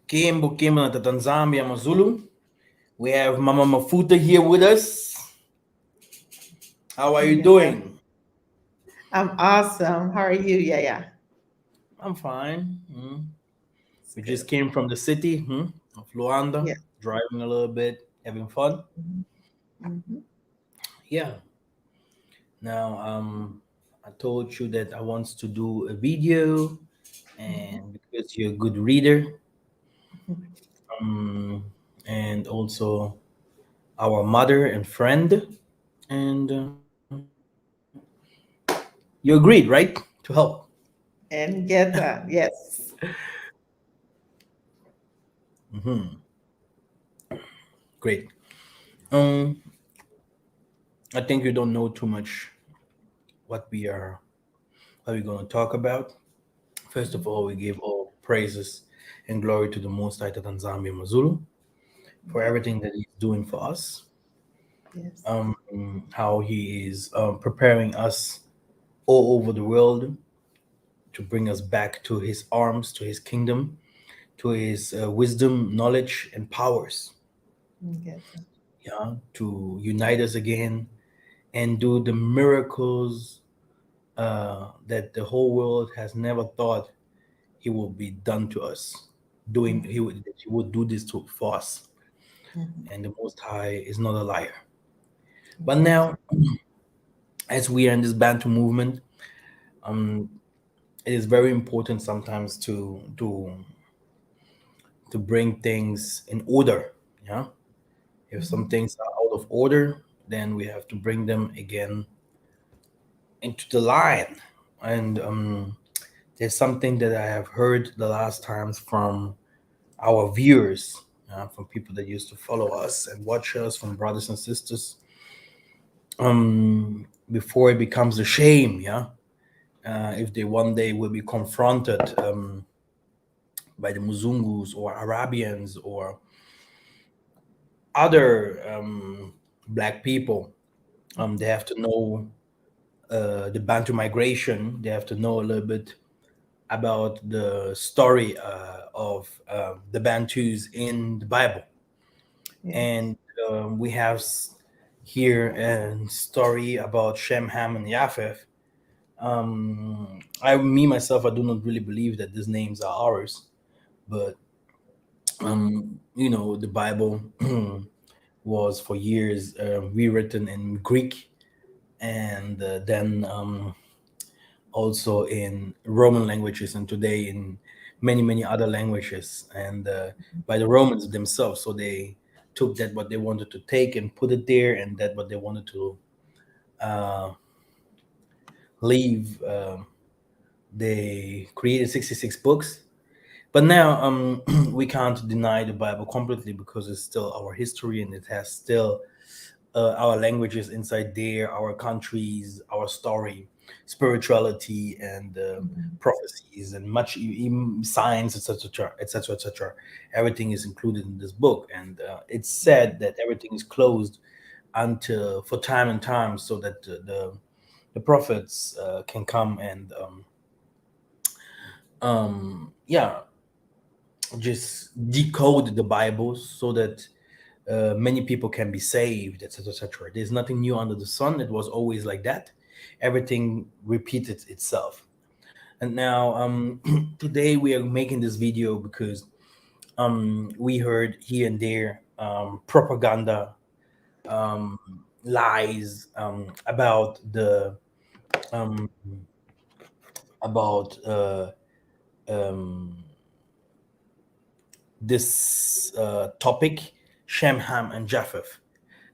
Kimbo Kimbo at Tanzania Mazulu. We have Mama Mafuta here with us. How are you Yeah, doing? I'm awesome. How are you? Yeah, I'm fine. it's We just good. came from the city of Luanda, Yeah. driving a little bit, having fun. Mm-hmm. Yeah. Now, I told you that I want to do a video, Mm-hmm. and because you're a good reader, um, and also our mother and friend, and you agreed, right, to help. And get that. Yes. hmm Great. Um, I think you don't know too much what we are what we're going to talk about. First of all, we give all praises and glory to the Most High Tanzania Mazulu for Mm-hmm. everything that He's doing for us. Yes. How He is preparing us all over the world to bring us back to His arms, to His kingdom, to His wisdom, knowledge, and powers. Get that. Yeah, to unite us again and do the miracles that the whole world has never thought he will be done to us. Doing he would do this to for us, Mm-hmm. and the Most High is not a liar. But Get now, that. as we are in this Bantu movement, um, it is very important sometimes to bring things in order. Yeah, if some Mm-hmm. things are out of order, then we have to bring them again into the line. And there's something that I have heard the last times from our viewers, from people that used to follow us and watch us, from brothers and sisters, before it becomes a shame, yeah. If they one day will be confronted by the Muzungus or Arabians or other black people, they have to know the Bantu migration. They have to know a little bit about the story of the Bantus in the Bible. Yes. And we have here a story about Shem, Ham, and Japheth. Me myself, I do not really believe that these names are ours, but the Bible was for years rewritten in Greek and then also in Roman languages, and today in many many other languages, and by the Romans themselves. So they took that what they wanted to take and put it there, and that what they wanted to uh, leave. They created 66 books, but now we can't deny the Bible completely because it's still our history and it has still our languages inside there, our countries, our story, spirituality, and Mm-hmm. prophecies, and much even science, etc., etc., etc. Everything is included in this book, and it's said that everything is closed until for time and time, so that the prophets can come and yeah, just decode the Bible so that many people can be saved, etc., etc. There's nothing new under the sun. It was always like that. Everything repeated itself. And now, today we are making this video because we heard here and there propaganda, um, lies um, about um, this topic, Shem, Ham, and Japheth.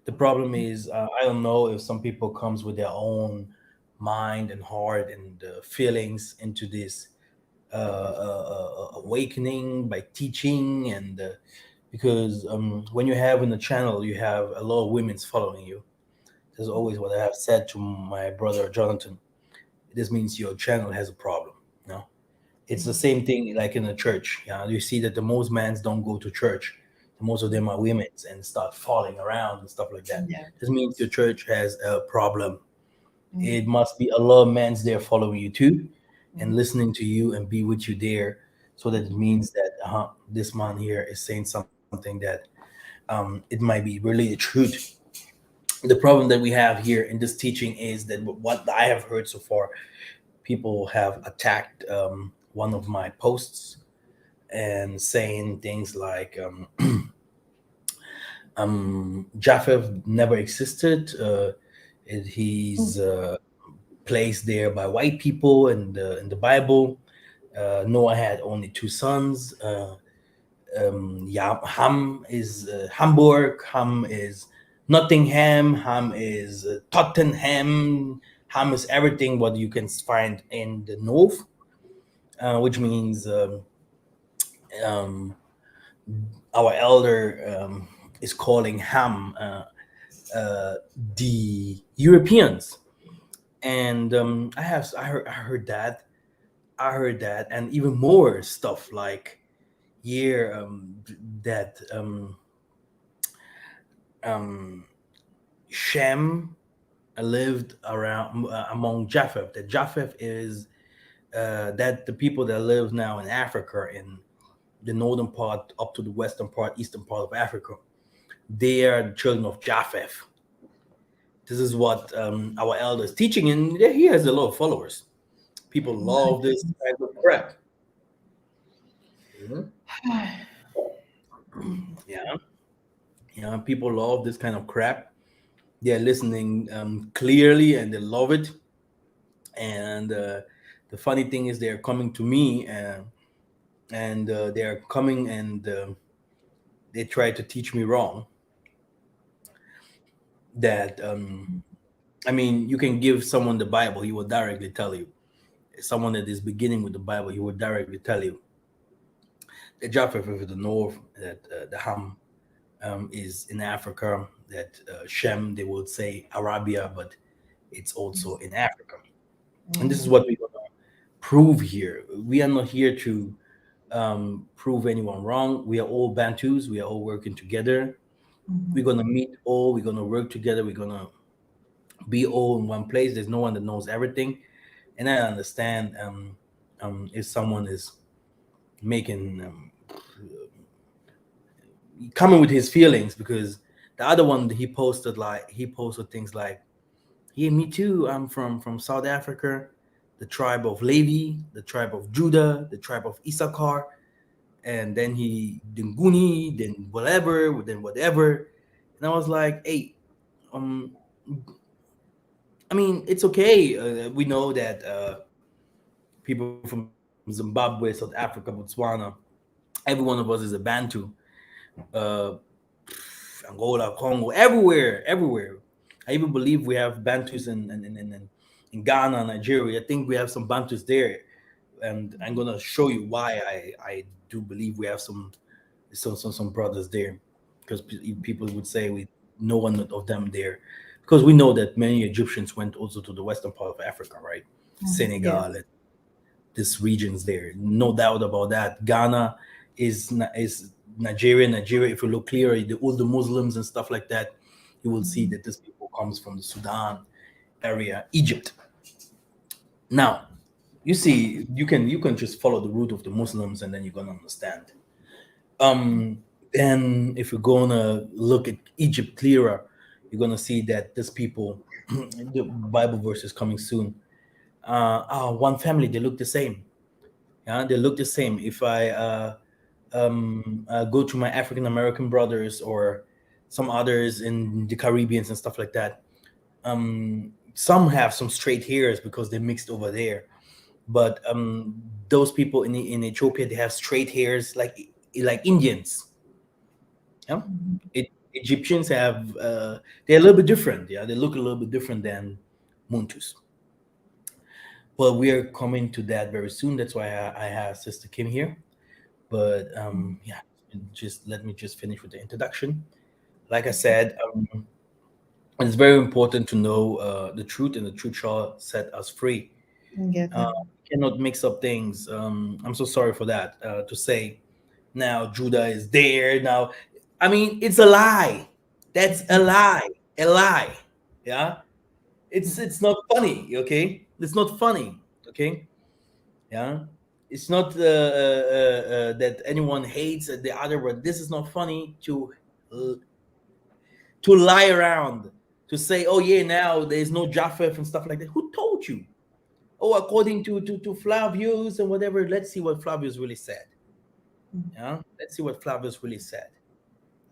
The problem is, I don't know if some people comes with their own mind and heart and feelings into this awakening by teaching, and because when you have in the channel, you have a lot of women's following you. That's always what I have said to my brother Jonathan. This means your channel has a problem. You know, it's the same thing like in the church. You see that the most mans don't go to church. Most of them are women's and start falling around and stuff like that. Yeah. This means your church has a problem. It Mm-hmm. must be a lot of men's there following you too, and listening to you and be with you there. So that it means that this man here is saying something that it might be really the truth. The problem that we have here in this teaching is that what I have heard so far, people have attacked one of my posts and saying things like Japhet never existed. He's placed there by white people in the Bible. Noah had only two sons. Yeah, Ham is Hamburg. Ham is Nottingham. Ham is Tottenham. Ham is everything what you can find in the north, which means um, our elder is calling Ham uh, the Europeans. And I heard that, and even more stuff like here that um, Shem lived around among Japheth. That Japheth is that the people that live now in Africa, in the northern part up to the western part, eastern part of Africa, they are the children of Japheth. This is what our elder is teaching, and he has a lot of followers. People love this type of crap. Mhm. Yeah, yeah. People love this kind of crap. They are listening clearly, and they love it. And the funny thing is, they are coming to me, and they are coming and they try to teach me wrong. That I mean, you can give someone the Bible, he will directly tell you. Someone that is beginning with the Bible, he will directly tell you. The Japheth is the north, that the Ham is in Africa, that Shem, they would say Arabia, but it's also in Africa. And this is Mhm. what we're going to prove here. We are not here to prove anyone wrong. We are all Bantus. We are all working together. We're Mhm. going to meet all. We're going to work together. We're going to be all in one place. There's no one that knows everything. And I understand if someone is making coming with his feelings, because the other one he posted things like, yeah, me too. I'm from South Africa, the tribe of Levi, the tribe of Judah, the tribe of Issachar, and then he Dinguni, then whatever. And I was like, hey, um, I mean, it's okay. We know that people from Zimbabwe, South Africa, Botswana, every one of us is a Bantu. Uh, Angola, Congo, everywhere. I even believe we have Bantus in Ghana, Nigeria. I think we have some Bantus there, and I'm gonna show you why I do believe we have some brothers there, because people would say we no one of them there, because we know that many Egyptians went also to the western part of Africa, right? Mhm. Yes. Senegal, this regions there, no doubt about that. Ghana is Nigeria. Nigeria, if you look clearer, all the Muslims and stuff like that, you will see Mhm. that this people comes from the Sudan area, Egypt. Now, you see, you can just follow the route of the Muslims, and then you're gonna understand. Um, then if you're gonna look at Egypt clearer, you're gonna see that these people, the Bible verse is coming soon. One family, they look the same. Yeah, they look the same. If I go to my African American brothers or some others in the Caribbeans and stuff like that, some have some straight hairs because they mixed over there. But those people in Ethiopia, they have straight hairs like Indians. Yeah, Mhm. Egyptians have they're a little bit different. Yeah, they look a little bit different than Muntus. But we are coming to that very soon. That's why I have Sister Kim here. But yeah, just let me just finish with the introduction. Like I said, it's very important to know the truth, and the truth shall set us free. Yes. We cannot mix up things. I'm so sorry for that. To say now Judah is there now, I mean, it's a lie. That's a lie. A lie. Yeah, it's not funny. Okay, it's not funny. Okay, yeah, It's not that anyone hates the other, but this is not funny to lie around, to say, oh yeah, now there's no Japhet and stuff like that. Who told you? Oh, according to Flavius and whatever. Let's see what Flavius really said. Yeah, let's see what Flavius really said.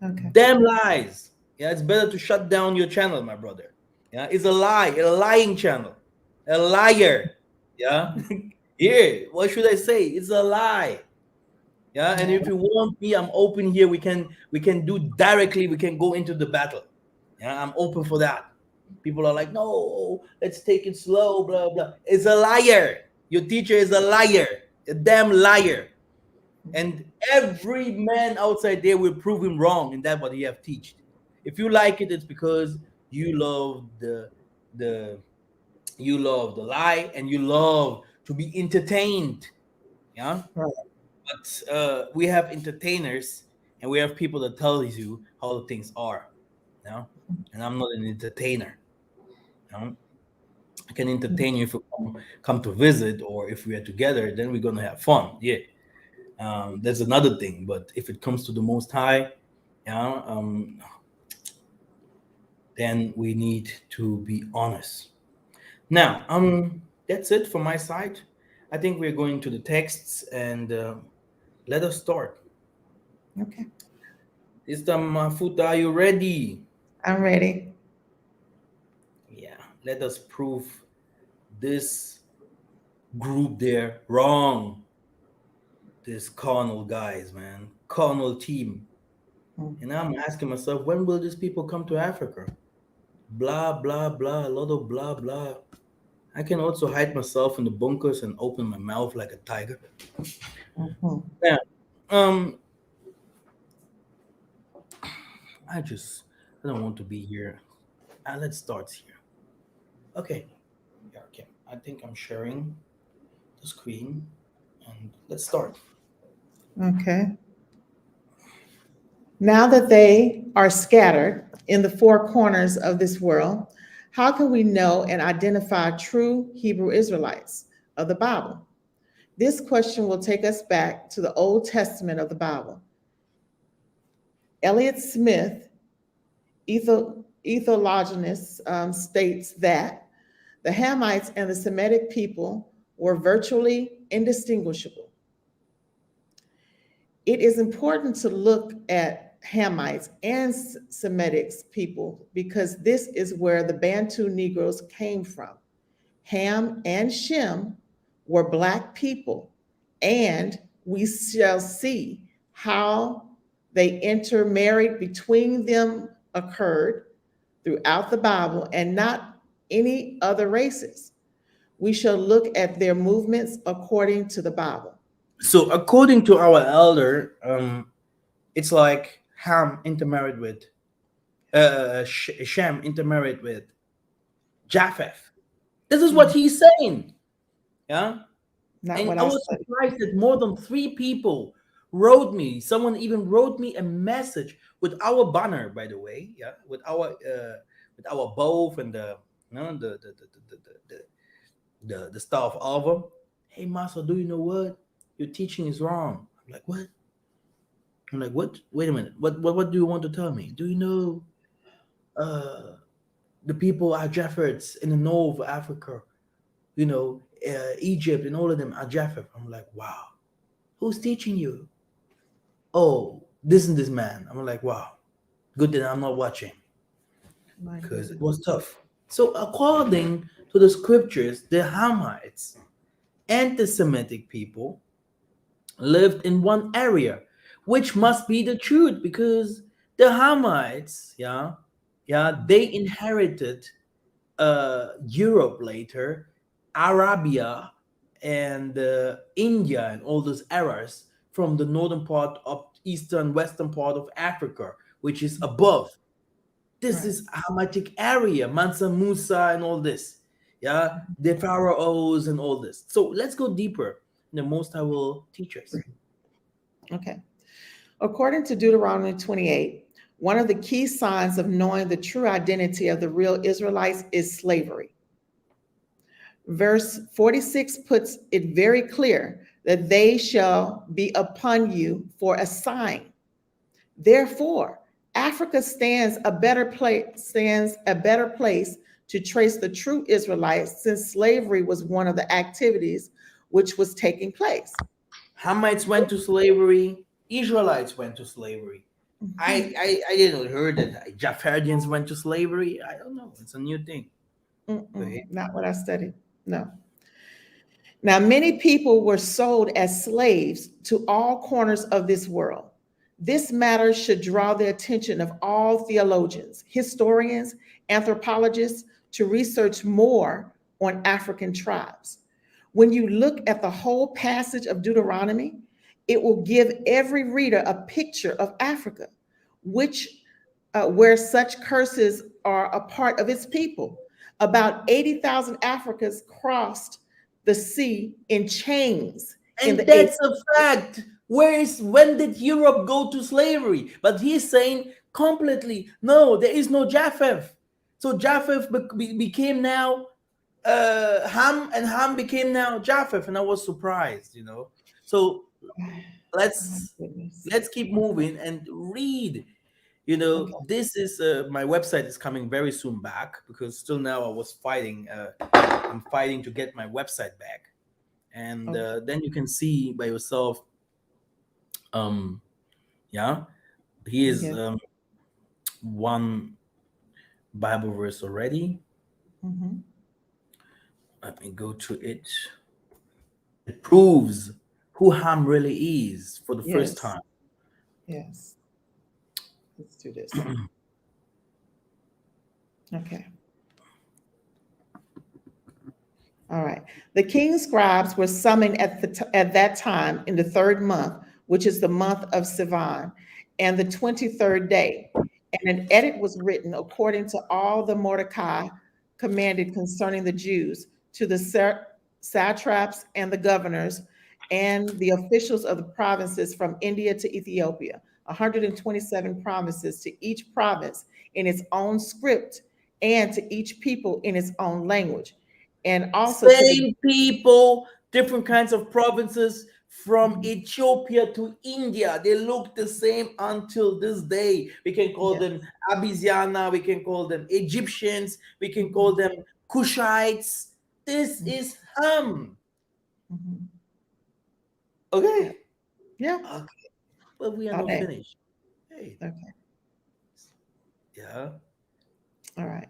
Okay. Damn lies. Yeah, it's better to shut down your channel, my brother. Yeah, it's a lying channel, a liar. Yeah, here, what should I say? It's a lie. Yeah, and if you want me, I'm open here. We can do directly. We can go into the battle. Yeah, I'm open for that. People are like, no, let's take it slow, blah blah. It's a liar. Your teacher is a liar, a damn liar. And every man outside there will prove him wrong in that what he have teached. If you like it, it's because you love the you love the lie and you love to be entertained. Yeah, Right. but we have entertainers and we have people that tells you how the things are. You know, and I'm not an entertainer. You know? I can entertain you if you come to visit, or if we are together, then we're gonna have fun. Yeah, that's another thing. But if it comes to the Most High, yeah, then we need to be honest. Now, that's it from my side. I think we're going to the texts, and let us start. Okay. Sister Mafuta, are you ready? I'm ready. Yeah, let us prove this group there wrong. This carnal guys, man, carnal team. And I'm asking myself, when will these people come to Africa? Blah blah blah, a lot of blah blah. I can also hide myself in the bunkers and open my mouth like a tiger. Mhm. Yeah. Um, I don't want to be here. Let's start here. Okay. Yeah, okay. I think I'm sharing the screen, and let's start. Okay. Now that they are scattered in the four corners of this world, how can we know and identify true Hebrew Israelites of the Bible? This question will take us back to the Old Testament of the Bible. Elliot Smith, ethologist, states that the Hamites and the Semitic people were virtually indistinguishable. It is important to look at Hamites and Semitic people because this is where the Bantu Negroes came from. Ham and Shem were Black people, and we shall see how they intermarried between them occurred throughout the Bible and not any other races. We shall look at their movements according to the Bible. So, according to our elder, it's like Ham intermarried with Shem intermarried with Japheth. This is what he's saying. Yeah. Not And what I I was studied. surprised that more than three people wrote me. Someone even wrote me a message with our banner, by the way. Yeah. With our bow and the Star of Alva. Hey Master, do you know what? Your teaching is wrong. I'm like, what? I'm like, what? Wait a minute. What do you want to tell me? Do you know uh the people are Japhets in the north of Africa, Egypt and all of them are Japhet. I'm like, wow, who's teaching you? Oh, this and this man. I'm like, wow, good that I'm not watching My because it goodness. was tough. So, according to the scriptures, the Hamites, anti-Semitic people, lived in one area, which must be the truth because the Hamites, they inherited Europe later, Arabia, and India, and all those eras from the northern part of eastern western part of Africa, which is above. This Right. is Hamitic area, Mansa Musa, and all this. Yeah, the pharaohs and all this. So let's go deeper. The Most I will teach us. Okay. According to Deuteronomy 28, one of the key signs of knowing the true identity of the real Israelites is slavery. Verse 46 puts it very clear that they shall be upon you for a sign. Therefore, Africa stands a better place to trace the true Israelites, since slavery was one of the activities which was taking place. Hamites went to slavery. Israelites went to slavery. Mhm. I didn't heard that Japhetians went to slavery. I don't know. It's a new thing. Go ahead. Not what I studied. No. Now, many people were sold as slaves to all corners of this world. This matter should draw the attention of all theologians, historians, anthropologists to research more on African tribes. When you look at the whole passage of Deuteronomy, it will give every reader a picture of Africa, which where such curses are a part of its people. About 80,000 Africans crossed the sea in chains in And the eighth. that's a fact. When did Europe go to slavery? But he's saying completely no. There is no Japheth. So Japheth became now Ham, and Ham became now Japheth, and I was surprised. So Oh my let's goodness. let's keep moving and read. Okay. This is my website is coming very soon back, because still now I was fighting. I'm fighting to get my website back, and Okay. then you can see by yourself. Um, yeah, here's Yeah. one Bible verse already. Mhm. Let me go to it. It proves who Ham really is for the first Yes. time. Yes. Let's do this. Okay. All right. The king's scribes were summoned at that time in the third month, which is the month of Sivan, and the 23rd day. And an edit was written according to all the Mordecai commanded concerning the Jews to the satraps and the governors and the officials of the provinces from India to Ethiopia, 127 provinces, to each province in its own script and to each people in its own language, and also to the. Same people, different kinds of provinces from Ethiopia to India. They look the same until this day. We can call Yes. them Abyssinia, we can call them Egyptians, we can call Mhm. them Cushites. This is Ham. Mhm. Yeah. Okay? Yeah. Okay. But we are All not right. finished. Hey, Okay. yeah. All right.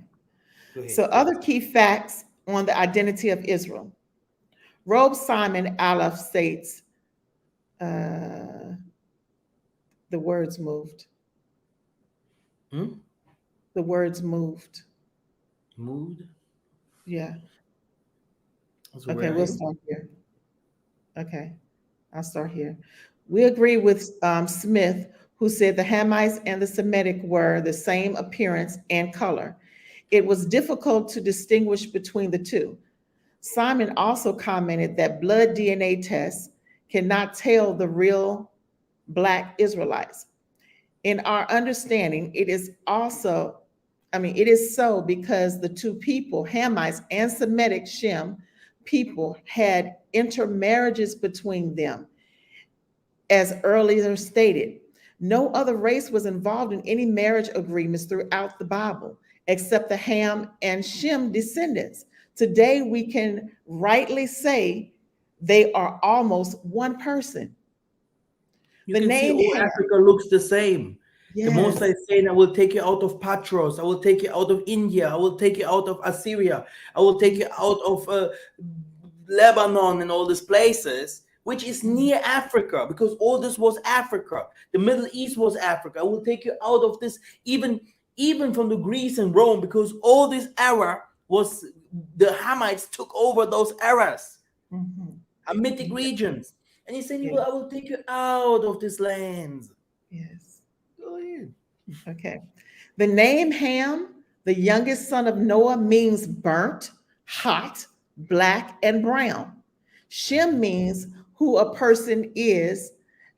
Go So, ahead. other key facts on the identity of Israel. Robe Simon Aleph states, uh, the words moved. Hmm? The words moved. Mood? Yeah. So Okay. where are We'll you? start here. Okay. I'll start here. We agree with Smith, who said the Hamites and the Semitic were the same appearance and color. It was difficult to distinguish between the two. Simon also commented that blood DNA tests cannot tell the real Black Israelites. In our understanding, it is so because the two people, Hamites and Semitic Shem people, had intermarriages between them, as earlier stated. No other race was involved in any marriage agreements throughout the Bible except the Ham and Shem descendants. Today, we can rightly say they are almost one person. You The can see name all Ham, Africa looks the same. The Most yes, High is saying, I will take you out of Patros, I will take you out of India, I will take you out of Assyria, I will take you out of Lebanon and all these places, which is near Africa, because all this was Africa. The Middle East was Africa. I will take you out of this, even from the Greece and Rome, because all this era was the Hamites took over those eras, mhm, Hamitic regions. And he's saying, yes, I will take you out of these lands. yes. Go ahead. Okay. The name Ham, the youngest son of Noah, means burnt, hot, black, and brown. Shem means who a person is,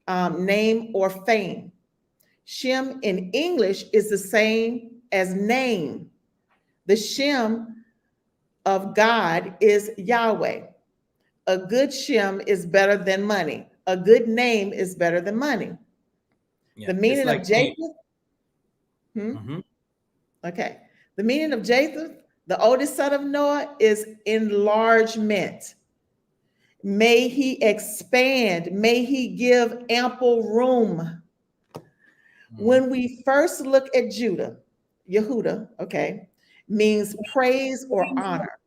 name or fame. Shem in English is the same as name. The Shem of God is Yahweh. A good Shem is better than money. A good name is better than money. Yeah, The it's meaning of like saying, Japheth, hmm? mhm. Okay. The meaning of Japheth, the oldest son of Noah, is enlargement. May he expand. May he give ample room. Mhm. When we first look at Judah, Yehuda, okay, means praise or honor.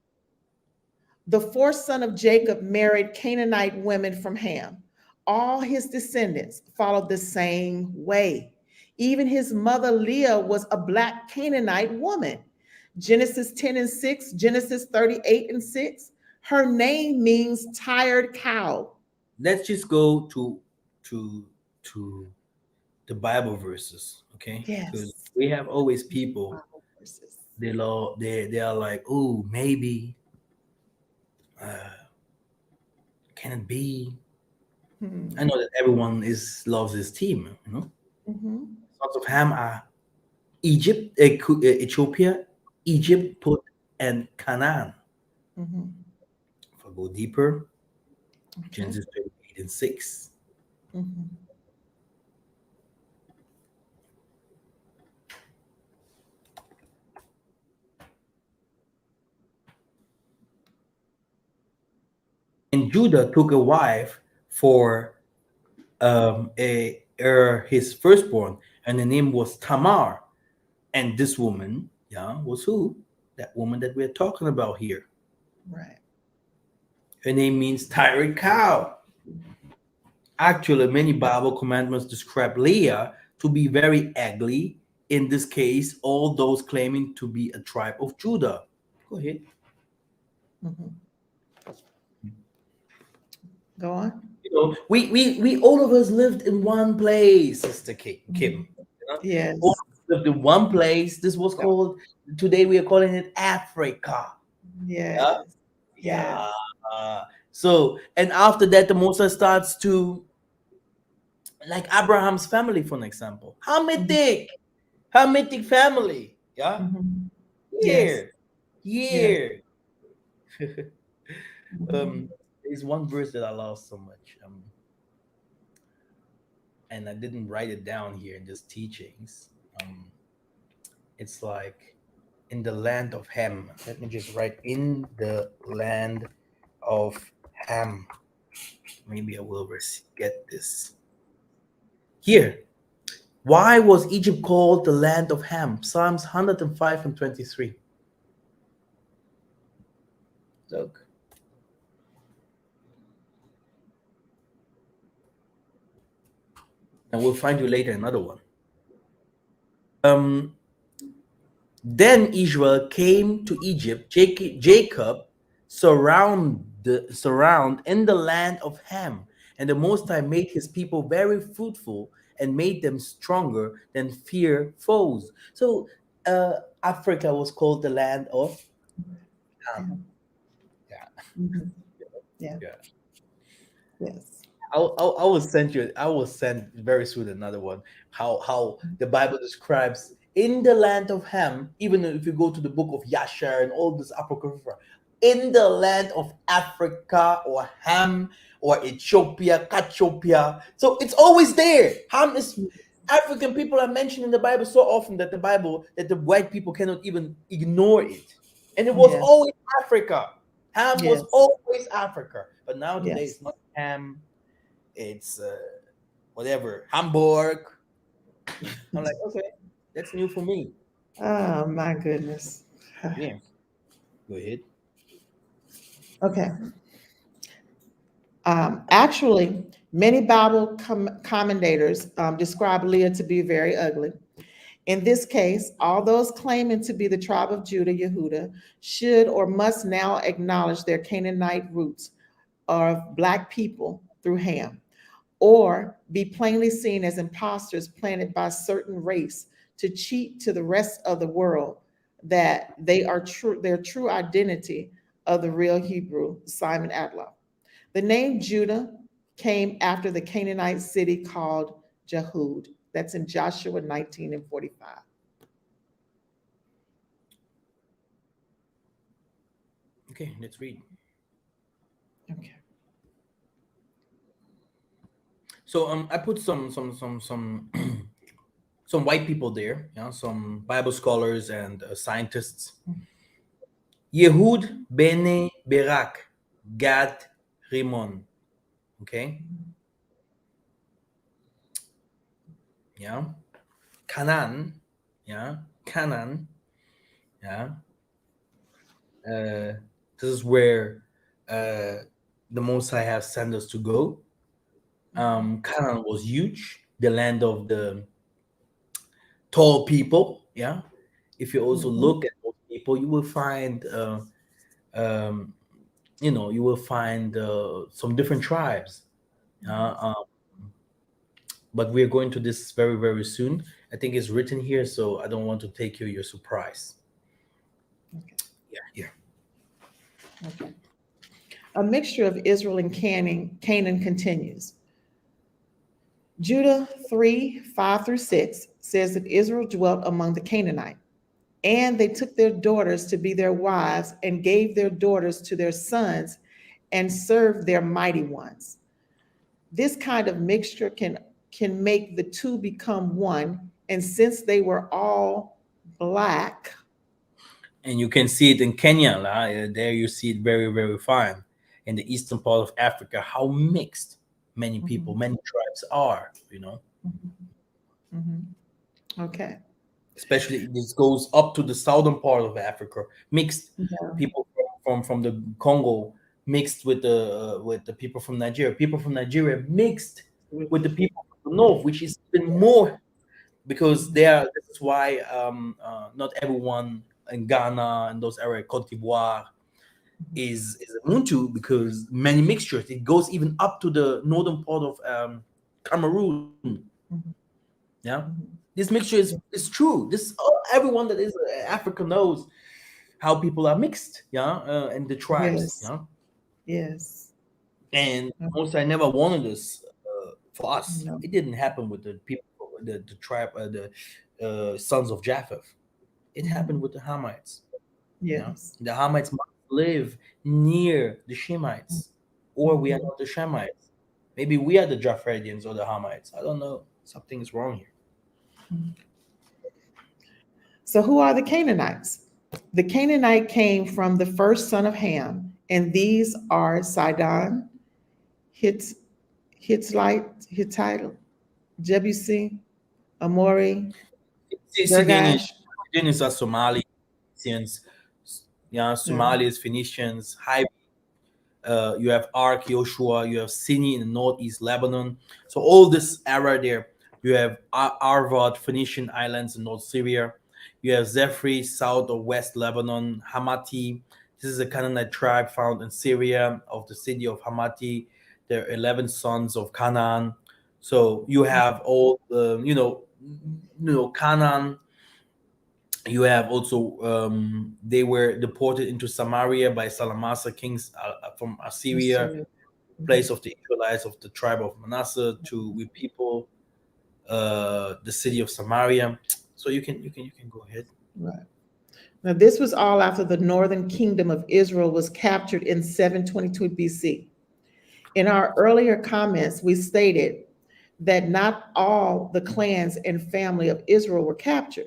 The fourth son of Jacob married Canaanite women from Ham. All his descendants followed the same way. Even his mother Leah was a black Canaanite woman. Genesis 10 and 6, Genesis 38 and 6. Her name means tired cow. Let's just go to to the Bible verses, okay? Because Yes. we have always people, Bible verses. they are like, oh, maybe, uh, can it be? I Hmm. know that everyone is loves his team, you know. Mhm. Sons of Ham are Egypt, Ethiopia, Egypt, Put, and Canaan. Mhm. If I go deeper, Okay. Genesis 38 and 6. Mhm. And Judah took a wife for his firstborn, and the name was Tamar. And this woman, yeah, was who? That woman that we're talking about here. Right. Her name means tired cow. Actually, many Bible commandments describe Leah to be very ugly. In this case, all those claiming to be a tribe of Judah. Go ahead. Mhm. Go on. You know, we all of us lived in one place, Sister Kim. Mhm. You know, all Yes. of us lived in one place. This was Yep. called, today we are calling it Africa. Yeah, Yes. Yes. yeah. So, and after that, the Moses starts to, like Abraham's family, for an example. Mhm. Hamitic family. Yeah, Mhm. Yes. here, Yes. here. Mhm. There's one verse that I love so much. And I didn't write it down here in just teachings. It's like in the land of Ham. Let me just write in the land of Ham. Maybe I will get this here. Why was Egypt called the land of Ham? Psalms 105 and 23. Look, and we'll find you later another one. Um, Then Israel came to Egypt. Jacob surround in the land of Ham, and the Most High made his people very fruitful and made them stronger than fear foes. So Africa was called the land of Ham. Yeah. Yeah, Mhm. Yeah. yeah. Yes. I will send you. I will send very soon another one. How the Bible describes in the land of Ham. Even if you go to the book of Yashar and all this apocrypha, in the land of Africa or Ham or Ethiopia, Kachopia. So it's always there. Ham is African people are mentioned in the Bible so often that the white people cannot even ignore it. And it was Yes. always Africa. Ham was Yes. always Africa. But now today Yes. it's not Ham, it's whatever, Hamburg. I'm like, okay, that's new for me. Oh my goodness. Yeah, go ahead. Okay. Actually, many Bible commentators describe Leah to be very ugly. In this case, all those claiming to be the tribe of Judah, Yehuda, should or must now acknowledge their Canaanite roots of Black people through Ham, or be plainly seen as imposters planted by a certain race to cheat to the rest of the world that they are true, their true identity of the real Hebrew, Simon Adler. The name Judah came after the Canaanite city called Jehud. That's in Joshua 19 and 45. Okay, let's read. Okay. So I put some white people there, some Bible scholars and scientists. Yehud bene Berak, Gad Rimon. Okay, yeah. Canaan, yeah. Canaan, yeah. Uh, this is where uh, the Most High have sent us to go. Canaan was huge, the land of the tall people. Yeah. If you also Mhm. look at those people, you will find, um, you will find some different tribes. Uh, Yes. um, but we're going to this very, very soon. I think it's written here, so I don't want to take you your surprise. Okay. Yeah, yeah. Okay. A mixture of Israel and Canaan continues. Judah 3, 5 through 6 says that Israel dwelt among the Canaanites, and they took their daughters to be their wives and gave their daughters to their sons and served their mighty ones. This kind of mixture can make the two become one, and since they were all black, And you can see it in Kenya. There you see it very, very fine. In the eastern part of Africa, how mixed many people, mhm, many tribes are. mhm, mhm. Okay. Especially this goes up to the southern part of Africa. Mixed Yeah. people from the Congo mixed with the people from Nigeria. People from Nigeria mixed with the people from the north, which is even more because Mhm. they are. This is why not everyone in Ghana and those areas, Cote d'Ivoire, is a Muntu because many mixtures. It goes even up to the northern part of Cameroon. Mhm. Yeah, Mhm. this mixture is true. Everyone that is Africa knows how people are mixed. Yeah, and the tribes. Yes. Yeah, Yes. and Uh, most I never wanted this for us. No. It didn't happen with the people, the tribe, the sons of Japheth. It happened Mhm. with the Hamites. Yeah, Yes. the Hamites must live near the Shemites, or we are Mhm. not the Shemites. Maybe we are the Japhetians or the Hamites. I don't know. Something is wrong here. Mhm. So, who are the Canaanites? The Canaanite came from the first son of Ham, and these are Sidon, Hitz, Hittite, Jebusi, Amori, Sidonians, Girgash. Sidonians are Somali, Phoenicians, yeah, Yeah. Somalis, Phoenicians, High. You have Ark, Joshua, you have Sini in the northeast Lebanon. So all this area there, you have Arvad, Phoenician islands in North Syria. You have Zephri, south or west Lebanon, Hamati. This is a Canaanite tribe found in Syria of the city of Hamati. There are 11 sons of Canaan. So you have all, Canaan. You have also they were deported into Samaria by Salamasa kings from Assyria, Assyria. place Mhm. of the Israelites of the tribe of Manasseh to we people the city of Samaria. So you can go ahead. Right. Now, this was all after the northern kingdom of Israel was captured in 722 BC. In our earlier comments, we stated that not all the clans and family of Israel were captured.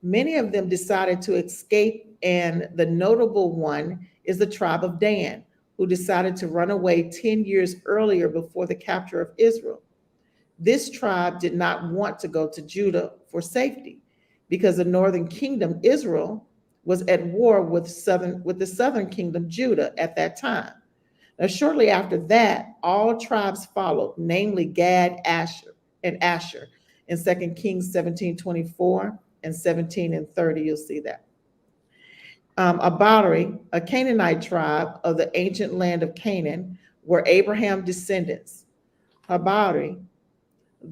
Many of them decided to escape, and the notable one is the tribe of Dan, who decided to run away 10 years earlier before the capture of Israel. This tribe did not want to go to Judah for safety because the northern kingdom, Israel, was at war with the southern kingdom, Judah, at that time. Now, shortly after that, all tribes followed, namely Gad, Asher. In 2 Kings 17:24 and 17 and 30, you'll see that. Abari, a Canaanite tribe of the ancient land of Canaan, were Abraham's descendants. Habari,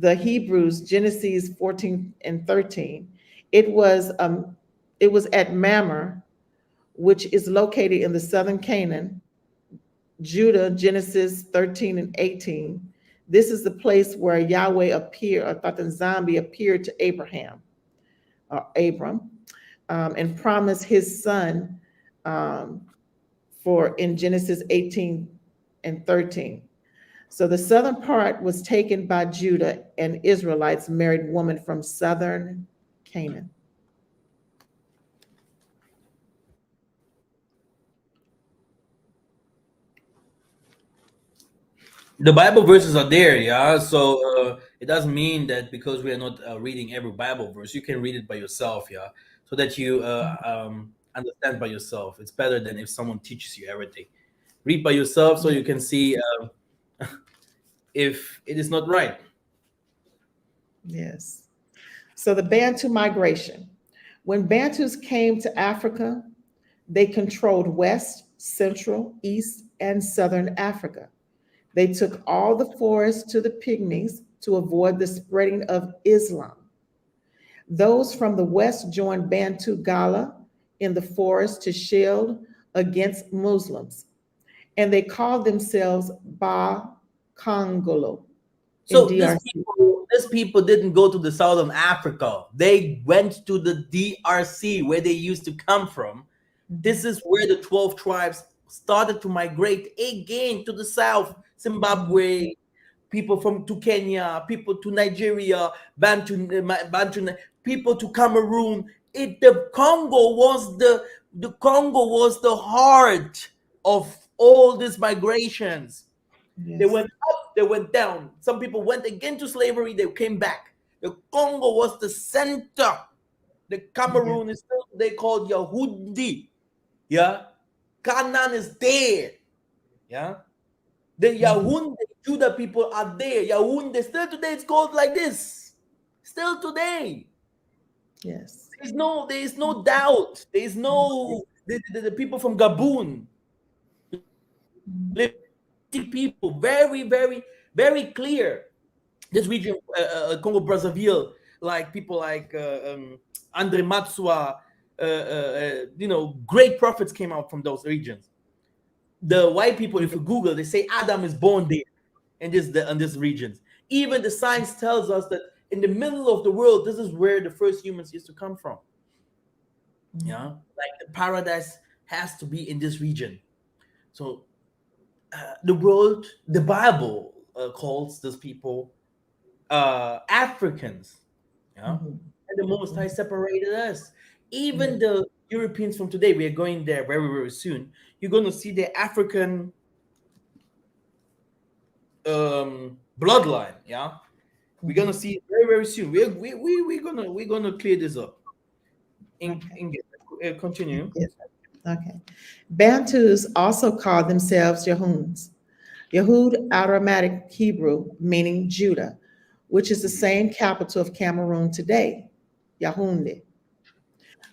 the Hebrews, Genesis 14 and 13. It was um, it was at Mamre, which is located in the southern Canaan, Judah, Genesis 13 and 18. This is the place where Yahweh appeared, or thought the zombie appeared to Abraham, or Abram, and promised his son um, for in Genesis 18 and 13. So the southern part was taken by Judah, and Israelites married women from southern Canaan. The Bible verses are there, yeah. So it doesn't mean that because we are not reading every Bible verse, you can read it by yourself, yeah, so that you understand by yourself. It's better than if someone teaches you everything. Read by yourself so Yeah. you can see if it is not right. Yes. So the Bantu migration. When Bantus came to Africa, they controlled West, Central, East, and Southern Africa. They took all the forests to the Pygmies to avoid the spreading of Islam. Those from the West joined Bantu Gala in the forest to shield against Muslims, and they called themselves Ba Congolo in So DRC. these people didn't go to the southern Africa. They went to the DRC where they used to come from. This Mhm, is where the 12 tribes started to migrate again to the south, mhm, Zimbabwe, people from to Kenya, people to Nigeria, Bantu, people to Cameroon. The Congo was the heart of all these migrations. They yes. went up, they went down. Some people went again to slavery, they came back. The Congo was the center. The Yeah. Cameroon is still they called Yahudi. Yeah. Canaan is there. Yeah. The Mhm, Yahunde Judah people are there. Yahunde still today it's called like this. Still today. yes. There is no doubt. There is no the people from Gabon Mhm, live people very, very, very clear. This region, Congo Brazzaville, like people like Andre Matsua, great prophets came out from those regions. The white people, if you Google, they say Adam is born there in these regions. Even the science tells us that in the middle of the world, this is where the first humans used to come from. Yeah, mhm, like the paradise has to be in this region. So the world, the Bible calls these people Africans. Yeah, mhm, and the Most High mhm. separated us. Yeah. Even the Europeans from today, we are going there very, very soon. You're going to see the African bloodline. Yeah, we're gonna Mhm. see it very, very soon. We're gonna clear this up. Okay. Continue. Yes. Okay. Bantus also called themselves Yahuns. Yahud, Aramaic Hebrew, meaning Judah, which is the same capital of Cameroon today, Yaoundé.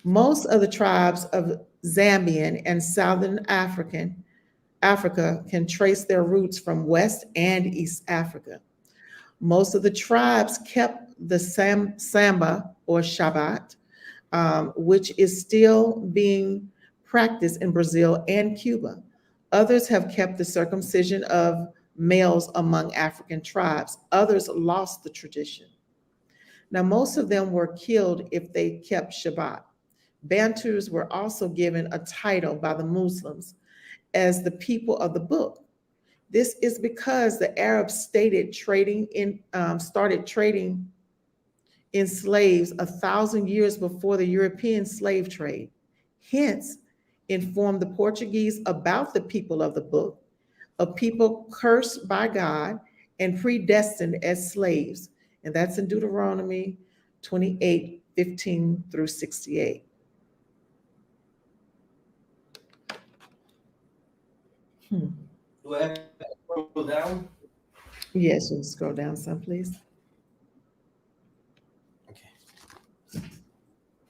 Most of the tribes of Zambian and Southern Africa can trace their roots from West and East Africa. Most of the tribes kept the Samba or Shabbat, which is still being practiced in Brazil and Cuba. Others have kept the circumcision of males among African tribes. Others lost the tradition. Now, most of them were killed if they kept Shabbat. Bantus were also given a title by the Muslims as the people of the book. This is because the Arabs started trading in slaves 1,000 years before the European slave trade. Hence, informed the Portuguese about the people of the book, a people cursed by God and predestined as slaves. And that's in Deuteronomy 28:15 through 68. Hmm. Do I have to scroll down? Yes, you can scroll down some, please. Okay.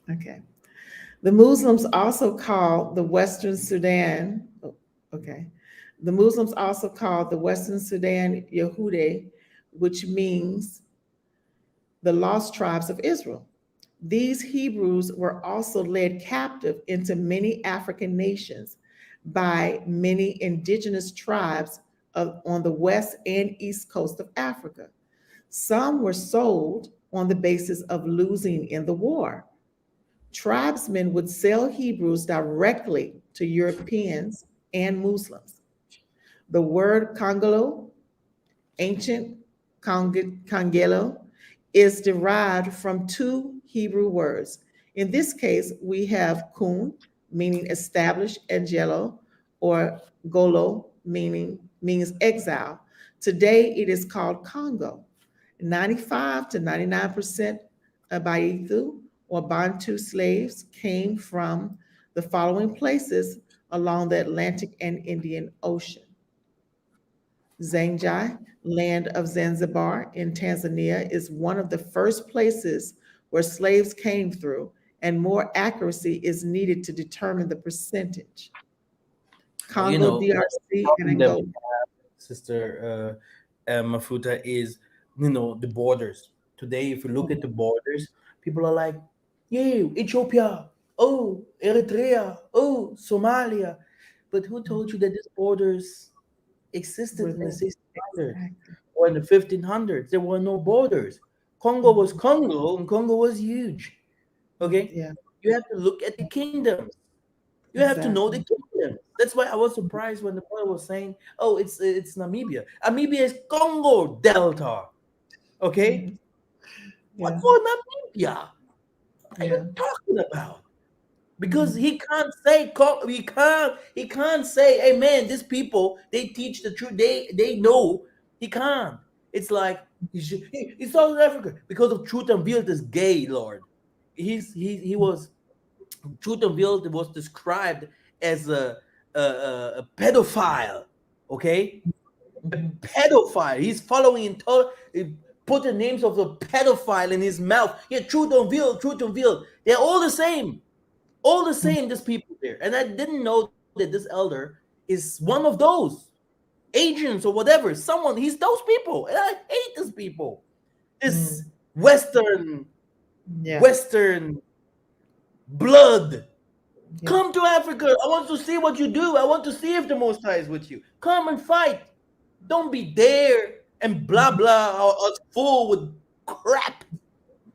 Okay. The Muslims also call the Western Sudan, oh, okay. The Muslims also call the Western Sudan Yehude, which means the lost tribes of Israel. These Hebrews were also led captive into many African nations by many indigenous tribes on the west and east coast of Africa. Some were sold on the basis of losing in the war. Tribesmen would sell Hebrews directly to Europeans and Muslims. The word Congolo Ancient Kangelo is derived from two Hebrew words. In this case, we have kun, meaning established, and gelo, or golo, meaning means exile. Today, it is called Congo. 95 to 99% of Baitu or Bantu slaves came from the following places along the Atlantic and Indian Ocean: Zanjai, land of Zanzibar in Tanzania, is one of the first places where slaves came through, and more accuracy is needed to determine the percentage. Congo, That's the DRC, and problem that we Angola. have, Sister Mafuta, is the borders. Today, if you look at the borders, people are like, "Yeah, Ethiopia, oh, Eritrea, oh, Somalia," but who told you that these borders existed Were in the they? 1600s Exactly. or in the 1500s? There were no borders. Congo was Mhm. Congo, and Congo was huge. Okay, Yeah, you have to look at the kingdoms. You have to know the exactly. kingdom. That's why I was surprised when the brother was saying, "Oh, it's Namibia. Namibia is Congo Delta." Okay, Mhm. what Yeah, for Namibia? What are you yeah. talking about? Because Mhm. he can't say he can't say, "Hey man, these people they teach the truth. They know." He can't. It's like he's South Africa because of truth unveiled is gay, Lord. He was Truth unveiled was described as a pedophile. Okay, a Mhm. pedophile. He's following he put the names of the pedophile in his mouth. Yeah, truth unveiled, truth unveiled. They're all the same. All the Mhm. same, there's people there. And I didn't know that this elder is one of those agents or whatever. He's those people. And I hate these people. This Mhm. Western, Yeah, Western blood. yeah. Come to Africa. I want to see what you do. I want to see if the Most High is with you. Come and fight. Don't be there and blah Mhm. blah us full with crap.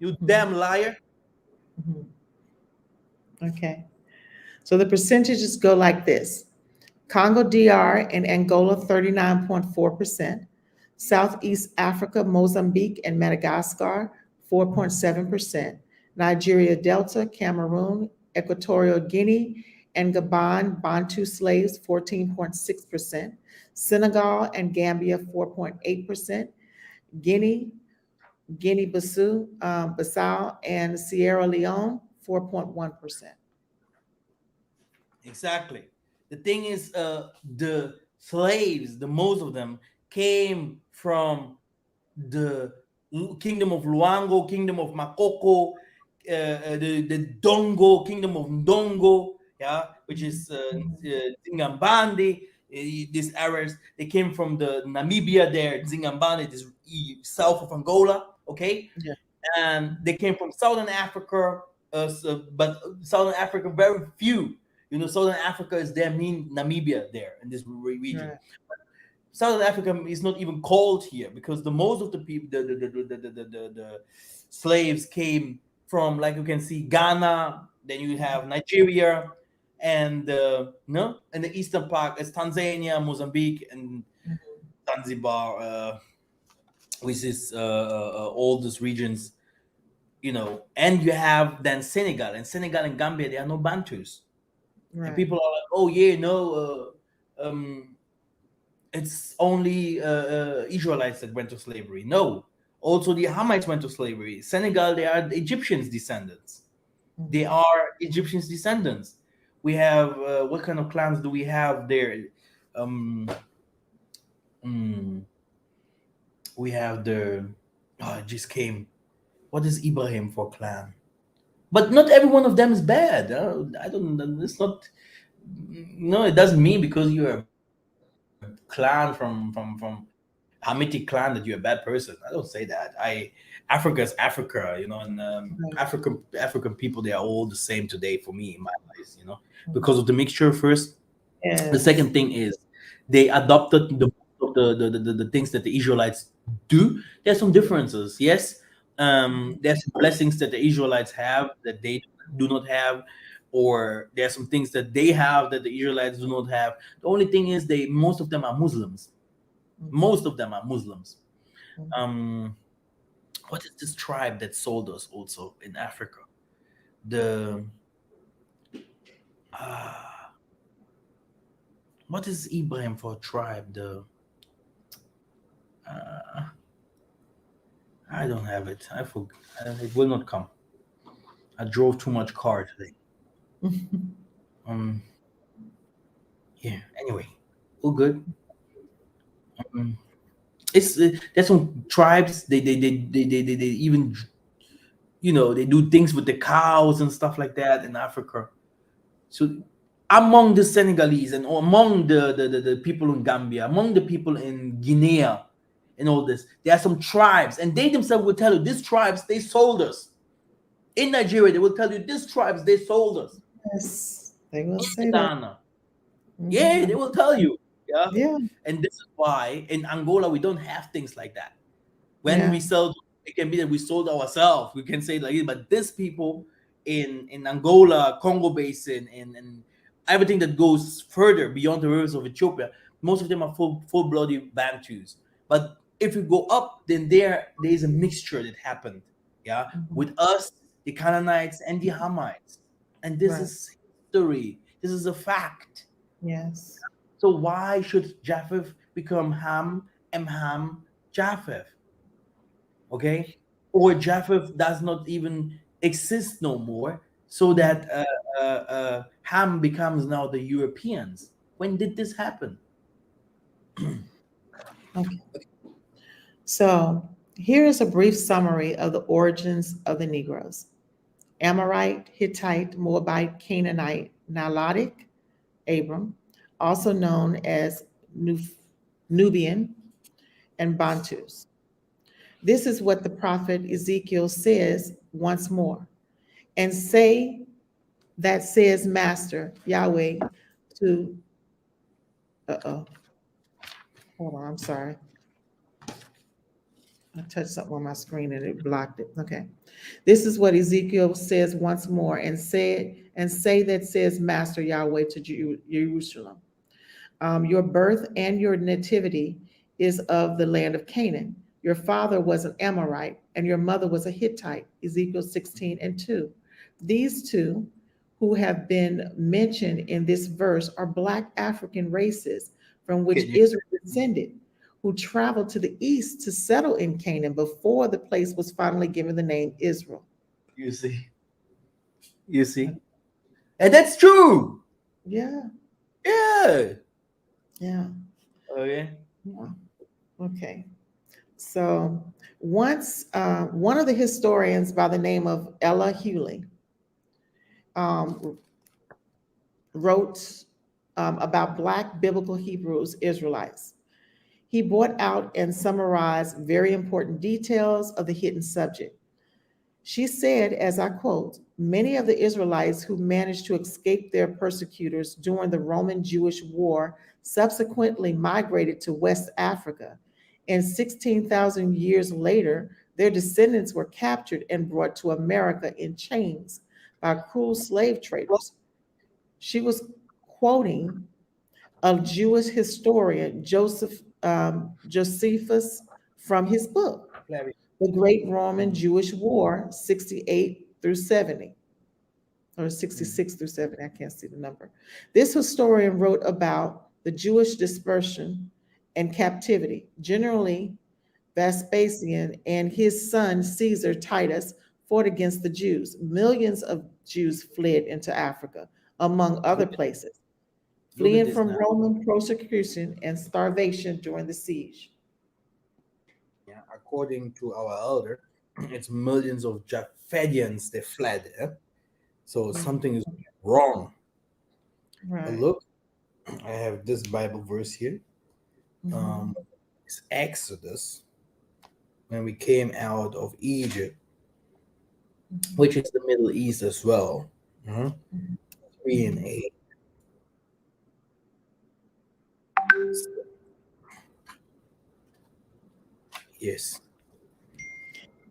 You Mhm. damn liar. Mhm. Okay. So the percentages go like this: Congo DR and Angola 39.4%, Southeast Africa, Mozambique, and Madagascar 4.7%, Nigeria Delta, Cameroon, Equatorial Guinea, and Gabon Bantu slaves 14.6%, Senegal and Gambia 4.8%, Guinea, Bissau, and Sierra Leone 4.1%. Exactly. The thing is, the slaves, the most of them, came from the kingdom of Luango, kingdom of Makoko, the Dongo, kingdom of Ndongo, yeah, which is Zingambandi. These areas they came from the Namibia there, Zingambandi, this south of Angola, okay, Yeah, and they came from Southern Africa, but Southern Africa very few. Southern Africa is there mean Namibia there in this region. right. Southern Africa is not even called here because the most of the people, the slaves came from, like you can see, Ghana. Then you have Nigeria, and no, in the eastern part is Tanzania, Mozambique, and Zanzibar, which is all these regions. And you have then Senegal, and Senegal and Gambia, there are no Bantus, and Right. people are like, "Oh yeah, no." It's only Israelites that went to slavery. No, also the Hamites went to slavery. Senegal, they are Egyptians descendants. They Mhm. are Egyptians descendants. We have what kind of clans do we have there? Um, mm, we have it just came. What is Ibrahim for clan? But not every one of them is bad. I don't. It's not. No, it doesn't mean because you're a clan from Hamitic clan that you're a bad person. I don't say that. Africa is Africa, and Right. African people, they are all the same today for me in my eyes, because Mhm. of the mixture first. The Yes. second thing is they adopted the things that the Israelites do. There's some differences, yes. There's some blessings that the Israelites have that they do not have, or there's some things that they have that the Israelites do not have. The only thing is they most of them are Muslims. Most of them are Muslims. Mhm. Um, what is this tribe that sold us also in Africa? The uh, what is Ibrahim for tribe? The uh, I don't have it. I forgot. It will not come. I drove too much car today. Um, yeah. Anyway, all good. Um, it's there's some tribes. They even they do things with the cows and stuff like that in Africa. So among the Senegalese and among the people in Gambia, among the people in Guinea and all this, there are some tribes, and they themselves will tell you these tribes they sold us. In Nigeria, they will tell you these tribes they sold us. Yes, they will In say that. Ghana, yeah, they Mhm. will tell you. Yeah. Yeah, And this is why in Angola we don't have things like that. When we yeah. sell, it can be that we sold ourselves. We can say like this, but these people in Angola, Congo Basin, and everything that goes further beyond the rivers of Ethiopia, most of them are full bloody Bantus. But if you go up, then there is a mixture that happened. Yeah, Mhm. with us, the Canaanites and the Hamites, and this Right. is history. This is a fact. Yes. So why should Japheth become Ham, Emham, Japheth? Okay, or Japheth does not even exist no more, so Mhm. that Ham becomes now the Europeans. When did this happen? Okay. So here is a brief summary of the origins of the Negroes: Amorite, Hittite, Moabite, Canaanite, Nilotic, Abram, also known as Nubian, and Bantus. This is what the prophet Ezekiel says once more. And say that says Master Yahweh to, uh-oh, hold on, I'm sorry. I touched something on my screen and it blocked it. Okay. This is what Ezekiel says once more, and say that says Master Yahweh to Jerusalem. Your birth and your nativity is of the land of Canaan. Your father was an Amorite and your mother was a Hittite. Ezekiel 16 and 2. These two who have been mentioned in this verse are Black African races from which Can you Israel descended, who traveled to the east to settle in Canaan before the place was finally given the name Israel. you see you see, and that's true. Yeah, Yeah. yeah, Okay. yeah. Okay. So once one of the historians by the name of Ella Hewley um, wrote about Black biblical Hebrews Israelites. He brought out and summarized very important details of the hidden subject. She said, as I quote, many of the Israelites who managed to escape their persecutors during the Roman Jewish War subsequently migrated to West Africa. And 16,000 years later, their descendants were captured and brought to America in chains by cruel slave traders. She was quoting a Jewish historian, Josephus, from his book, Flavius. The Great Roman Mm, Jewish War, 68 through 70, or mm. 66 through 70, I can't see the number. This historian wrote about the Jewish dispersion and captivity. Generally, Vespasian and his son Caesar Titus fought against the Jews. Millions of Jews fled into Africa, among other Look at places, look at fleeing this from now. Roman persecution and starvation during the siege. Yeah, according to our elder, it's millions of Japhetians they fled. So something is wrong. But Right. look, I have this Bible verse here. Mhm. Um, it's Exodus when we came out of Egypt, Mhm. which is the Middle East as well. Mhm. 3 and 8. Yes.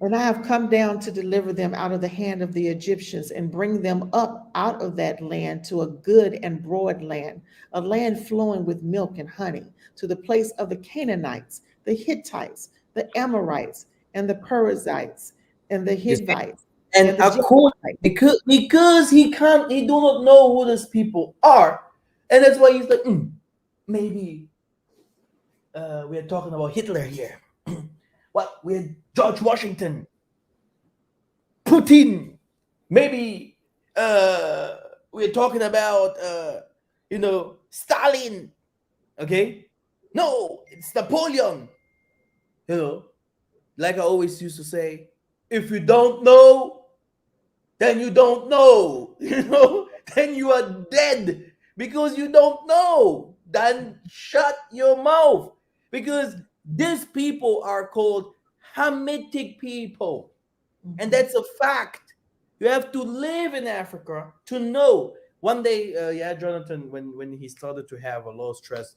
And I have come down to deliver them out of the hand of the Egyptians and bring them up out of that land to a good and broad land, a land flowing with milk and honey, to the place of the Canaanites, the Hittites, the Amorites, and the Perizzites, and the You see? Hivites, And and the according, Jebusites. because he do not know who these people are, and that's why he's like, maybe we are talking about Hitler here. What, we're George Washington, Putin, maybe uh we're talking about Stalin. Okay, no, it's Napoleon. You know, like I always used to say, if you don't know, then you don't know. Then you are dead because you don't know. Then shut your mouth, because these people are called Hamitic people. And Mhm. that's a fact. You have to live in Africa to know. One day, Jonathan, when he started to have a lot of stress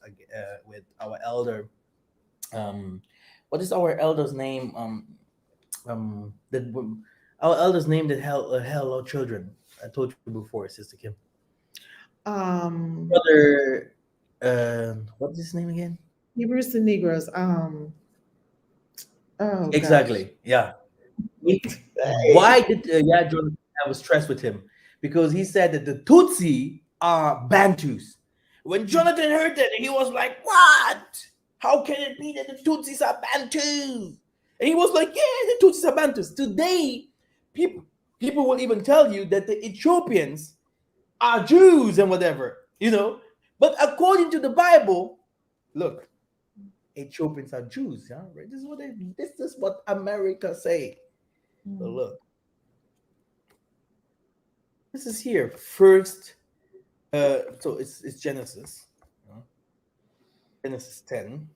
with our elder, um, what is our elder's name? That our elder's name that held our children. I told you before, Sister Kim. Um, Brother, what's his name again? Hebrews and Negroes. Oh gosh. Exactly. Yeah. He- Hey. Why did Jonathan have a stress with him? Because he said that the Tutsi are Bantus. When Jonathan heard that, he was like, "What? How can it be that the Tutsis are Bantus?" And he was like, "Yeah, the Tutsis are Bantus." Today, people people will even tell you that the Ethiopians are Jews and whatever, you know. But according to the Bible, look, Ethiopians are Jews. Yeah, right? This is what America say. But Mm. look, this is here first. So it's Genesis, uh, Genesis 10.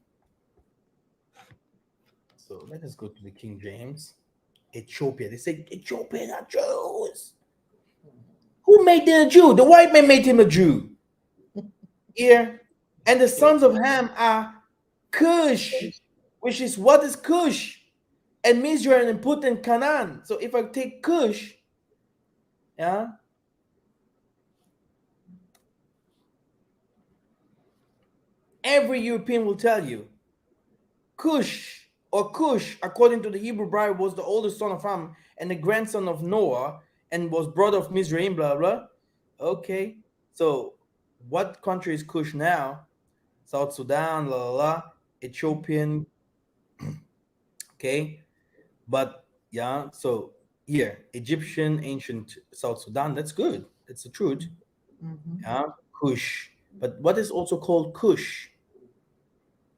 So let us go to the King James. Ethiopia. They say Ethiopians are Jews. Who made them a Jew? The white man made him a Jew. Here, and the sons of Ham are Cush, which is what is Cush, and Mizraim and Put and Canaan. So if I take Cush, yeah, every European will tell you Cush or Cush, according to the Hebrew Bible, was the oldest son of Ham and the grandson of Noah and was brother of Mizraim, blah, blah. Okay. So what country is Cush now? South Sudan, la, la, la, Ethiopian. Okay. But yeah, so here, Egyptian, ancient South Sudan, that's good. That's the truth. Mhm. Yeah. Cush. But what is also called Cush?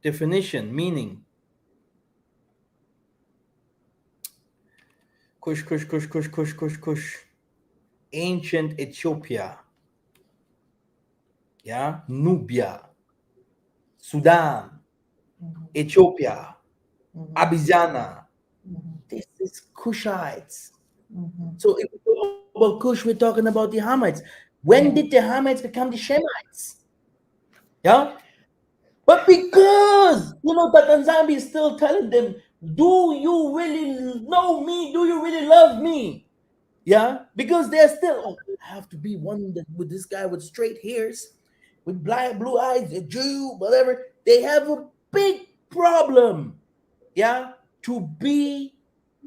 Definition, meaning Cush, Cush, Cush, Cush, Cush, Cush, Cush. Ancient Ethiopia, yeah, Nubia, Sudan, Mhm. Ethiopia, Mhm. Abyssinia. Mhm. This is Cushites. Mhm. So if we talk about Kush, we're talking about the Hamites. When did the Mhm. Hamites become the Shemites? Yeah, but because that Tanzania is still telling them, "Do you really know me? Do you really love me?" Yeah, because they're still, oh, I have to be one that with this guy with straight hairs, with black blue eyes, a Jew, whatever. They have a big problem. Yeah, to be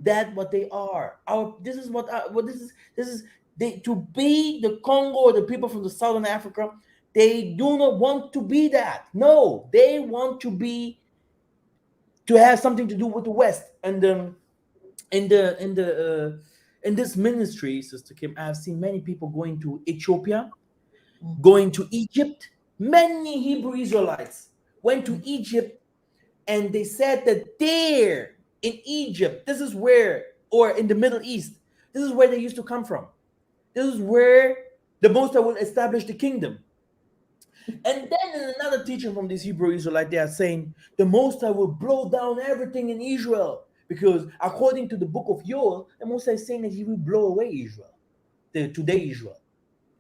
that what they are. Our this is what this is they to be the Congo or the people from the Southern Africa. They do not want to be that. No, they want to have something to do with the West. And in this ministry, Sister Kim, I've seen many people going to Ethiopia, Mhm. going to Egypt. Many Hebrew Israelites went to Egypt, and they said that there in Egypt, this is where, or in the Middle East, this is where they used to come from. This is where the Most High will establish the kingdom. And then in another teaching from these Hebrew Israelites, they are saying the Most High will blow down everything in Israel. Because according to the book of Joel, the Most High is saying that he will blow away Israel, today Israel.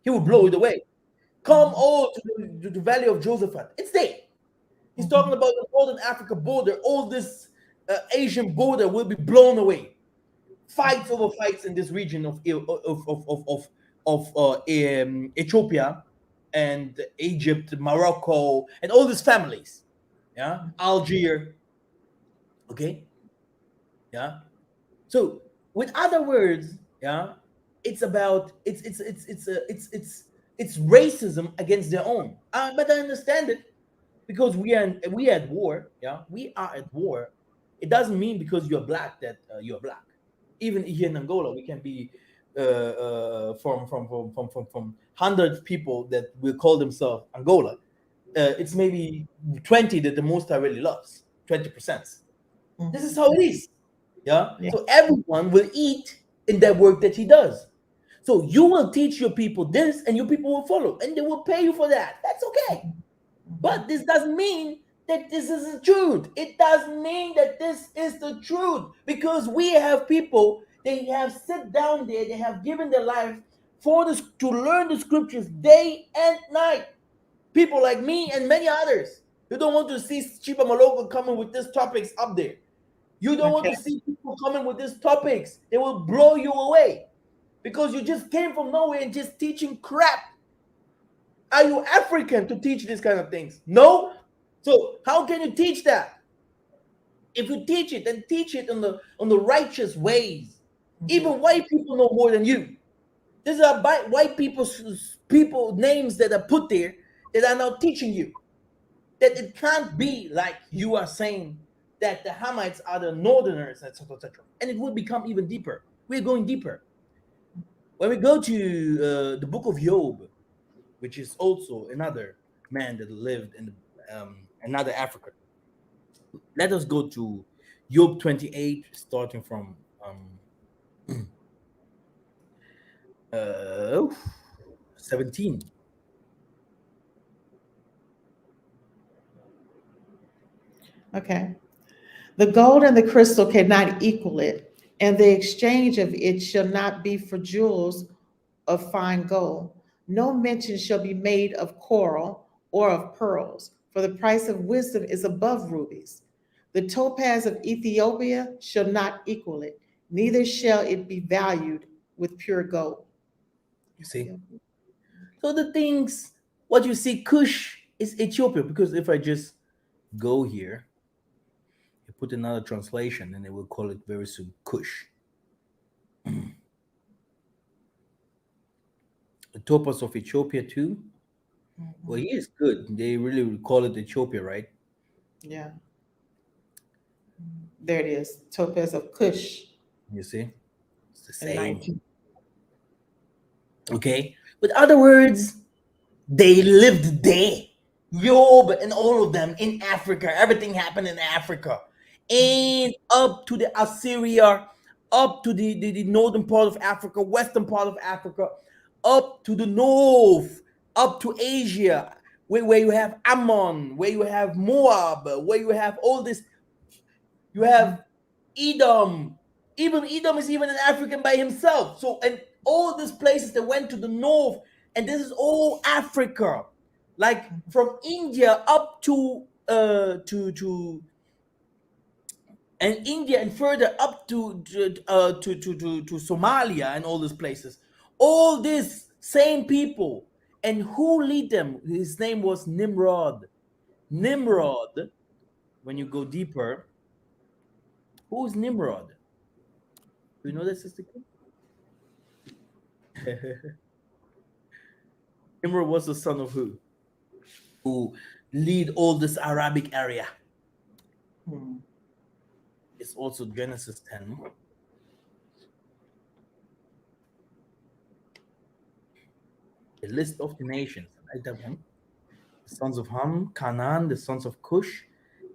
He will blow it Mhm. away. Come Mhm. all to the valley of Josephat. It's there. He's talking Mhm. about the northern Africa border. All this Asian border will be blown away. fights over fights in this region of Ethiopia and Egypt, Morocco, and all these families. Yeah, Algeria. Okay, yeah. So, with other words, yeah, it's about it's racism against their own. But I understand it because we at war. Yeah, we are at war. It doesn't mean because you're black that you're black. Even here in Angola, we can be from 100 people that will call themselves Angola. It's maybe 20 that the most I really loves. 20%. This is Mhm. how it is. Yeah. Yeah. So everyone will eat in that work that he does. So you will teach your people this, and your people will follow, and they will pay you for that. That's okay. Mhm. But this doesn't mean that this is the truth. It doesn't mean that this is the truth because we have people. They have sit down there. They have given their life for this to learn the scriptures day and night. People like me and many others. You don't want to see Chiba Maloko coming with these topics up there. You don't want Okay. to see people coming with these topics. They will blow you away because you just came from nowhere and just teaching crap. Are you African to teach these kind of things? No. So how can you teach that? If you teach it, then teach it on the righteous ways. Mhm. Even white people know more than you. These are white people names that are put there that are now teaching you that it can't be like you are saying that the Hamites are the Northerners, etc., etc. And it would become even deeper. We're going deeper. When we go to the book of Job, which is also another man that lived in another Africa, let us go to Job 28, starting from uh, 17. Okay. The gold and the crystal cannot equal it, and the exchange of it shall not be for jewels of fine gold. No mention shall be made of coral or of pearls, for the price of wisdom is above rubies. The topaz of Ethiopia shall not equal it, neither shall it be valued with pure gold. You see? Ethiopia. So the things, what you see, Kush is Ethiopia, because if I just go here, you put another translation and they will call it very soon Kush. The topaz of Ethiopia too. Well, Mhm. he is good. They really would call it Ethiopia, right? Yeah, there it is. Topaz of Cush You see, it's the in same. 19. Okay. With other words, they lived there. Job and all of them in Africa. Everything happened in Africa. And up to the Assyria, up to the northern part of Africa, western part of Africa, up to the north, up to Asia, where you have Ammon, where you have Moab, where you have all this. You Mhm. have Edom. Even Edom is even an African by himself. So, and all these places that went to the north, and this is all Africa, like from India up to and India and further up to Somalia and all these places. All these same people, and who lead them? His name was Nimrod. Nimrod. When you go deeper, who's Nimrod? Do you know that, Sister Kim? Nimrod was the son of who? Who lead all this Arabic area. Mhm. It's also Genesis 10. A list of the nations. Write that one. The sons of Ham, Canaan, the sons of Cush.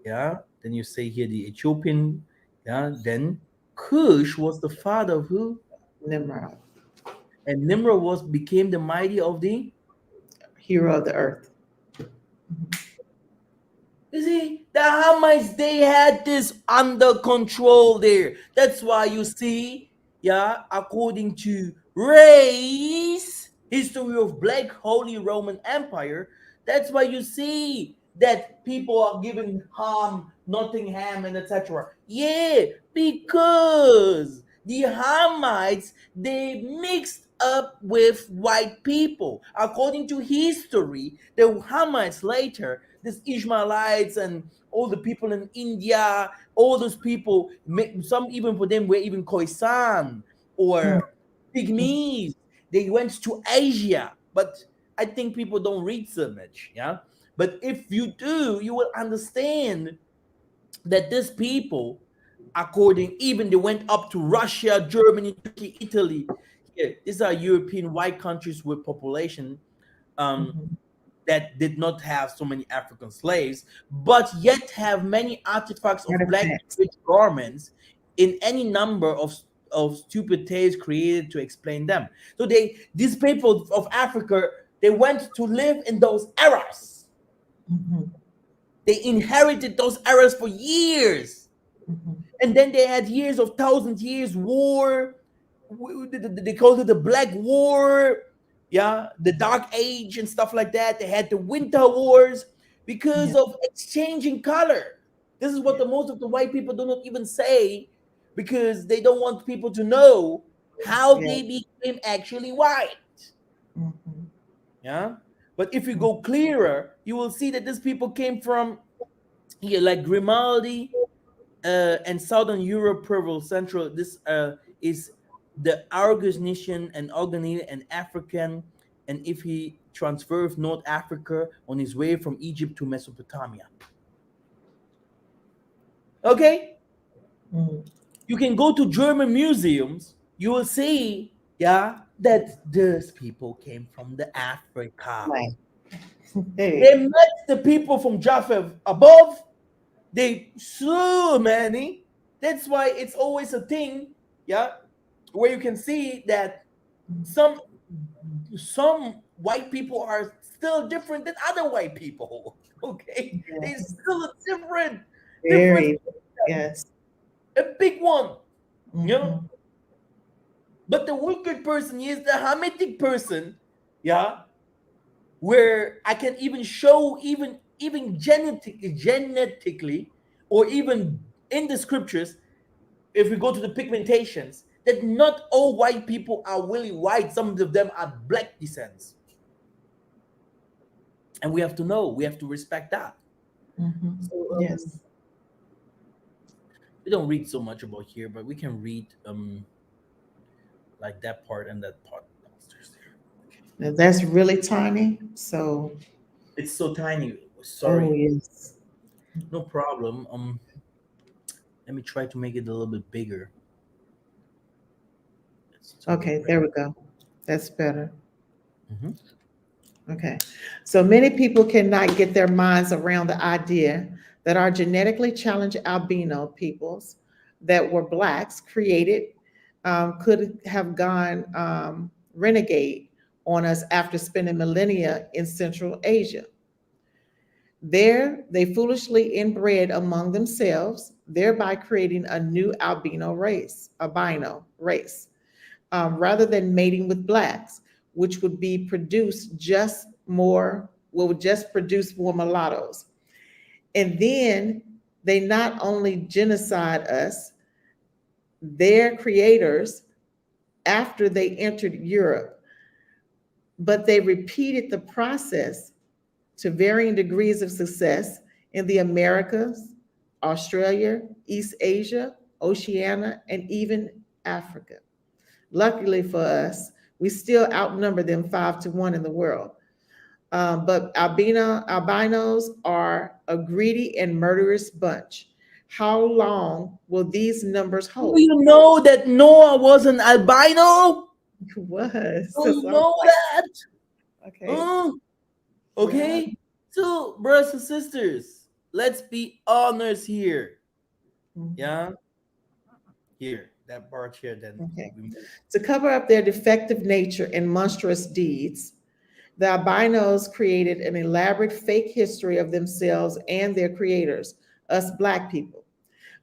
Yeah. Then you say here the Ethiopian. Yeah. Then Cush was the father of who? Nimrod, And Nimrod was became the mighty of the. hero of the earth. You see, the Hamites, they had this under control there. That's why you see, yeah, according to race, history of Black Holy Roman Empire, that's why you see that people are giving Ham, Nottingham, and etc. Yeah, because The Hamites, they mixed up with white people. According to history, the Hamites later, these Ishmaelites and all the people in India, all those people, some even for them were even Khoisan Mm, or mm, Pygmies. They went to Asia, but I think people don't read so much. Yeah, but if you do, you will understand that these people, according, even they went up to Russia, Germany, Turkey, Italy. Here, these are European white countries with population um, mhm. that did not have so many African slaves, but yet have many artifacts of black Artifacts. rich garments in any number of stupid tales created to explain them. So these people of Africa, they went to live in those eras. Mhm, They inherited those eras for years, mhm. and then they had years of thousand years war. They called it the Black War, yeah, the Dark Age and stuff like that. They had the Winter Wars Yeah, because of exchanging color. This is what yeah, the most of the white people do not even say, because they don't want people to know how yeah. they became actually white. Mhm, Yeah, but if you mhm. go clearer, you will see that these people came from here, like Grimaldi, and Southern Europe prevailed. Central, this is the Argus nation and Ogoni and African, and if he transferred North Africa on his way from Egypt to Mesopotamia. Okay, Mm. you can go to German museums. You will see, yeah, that these people came from the Africa. Right. They Hey. met the people from Japhet above. They slew many. That's why it's always a thing, yeah, where you can see that some some white people are still different than other white people. Okay, there's Yes. still a difference, Very. Yes. a big one, you know. Mhm. But the wicked person is the Hamitic person, yeah, where I can even show, even genetically, or even in the scriptures, if we go to the pigmentations, that not all white people are really white. Some of them are black descents, and we have to know, we have to respect that. Mhm. So Yes. we don't read so much about here, but we can read like that part and that part downstairs there. Okay. Now that's really tiny. So, It's so tiny. oh Sorry, yes. no problem. Let me try to make it a little bit bigger. Let's do it Okay, right. there we go. That's better. Mhm. Okay. So many people cannot get their minds around the idea that our genetically challenged albino peoples that were blacks created could have gone renegade on us after spending millennia in Central Asia. There, they foolishly inbred among themselves, thereby creating a new albino race, rather than mating with blacks, which would be produced just more, would just produce more mulattoes. And then they not only genocide us, their creators, after they entered Europe, but they repeated the process to varying degrees of success in the Americas, Australia, East Asia, Oceania, and even Africa. Luckily for us, we still outnumber them 5-1 in the world. But albinos are a greedy and murderous bunch. How long will these numbers Do hold? you know that Noah was an albino? Was. Do That's you what I'm know like, that? okay. Uh, Yeah. okay. So, brothers and sisters, let's be honest here. Mhm. Yeah, here, that part here. Then Okay. we move. To cover up their defective nature and monstrous deeds, the albinos created an elaborate fake history of themselves and their creators, us Black people.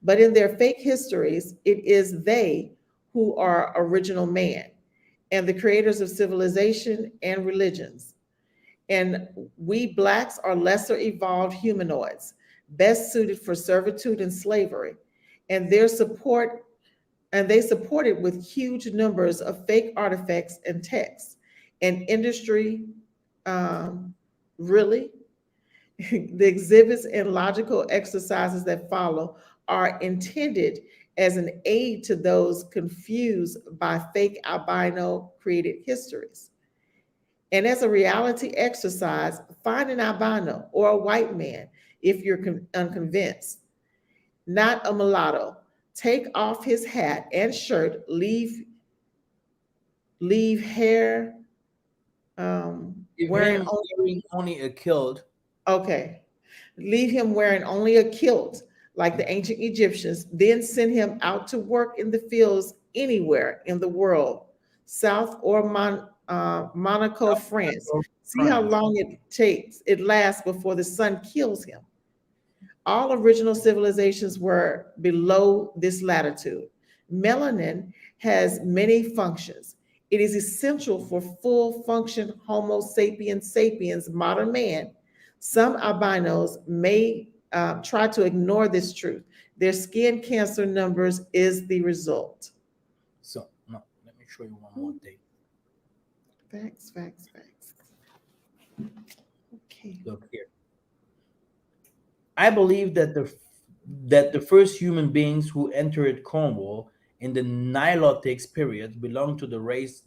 But in their fake histories, it is they who are original man and the creators of civilization and religions. And we Blacks are lesser evolved humanoids, best suited for servitude and slavery. And their support and they support it with huge numbers of fake artifacts and texts. And industry, um, really, the exhibits and logical exercises that follow are intended as an aid to those confused by fake albino created histories. And as a reality exercise, find an albino or a white man if you're unconvinced, not a mulatto. Take off his hat and shirt, leave hair Give wearing him only, wearing only a kilt. okay, leave him wearing only a kilt like the ancient Egyptians, then send him out to work in the fields anywhere in the world, South or Monaco, France. See how France. long it lasts before the sun kills him. All original civilizations were below this latitude. Melanin has many functions. It is essential for full function Homo sapiens sapiens, modern man. Some albinos may try to ignore this truth. Their skin cancer numbers is the result. So no, let me show you one more thing. Facts, facts, facts. Okay. Look here. I believe that the first human beings who entered Cornwall in the Nilotics period belonged to the race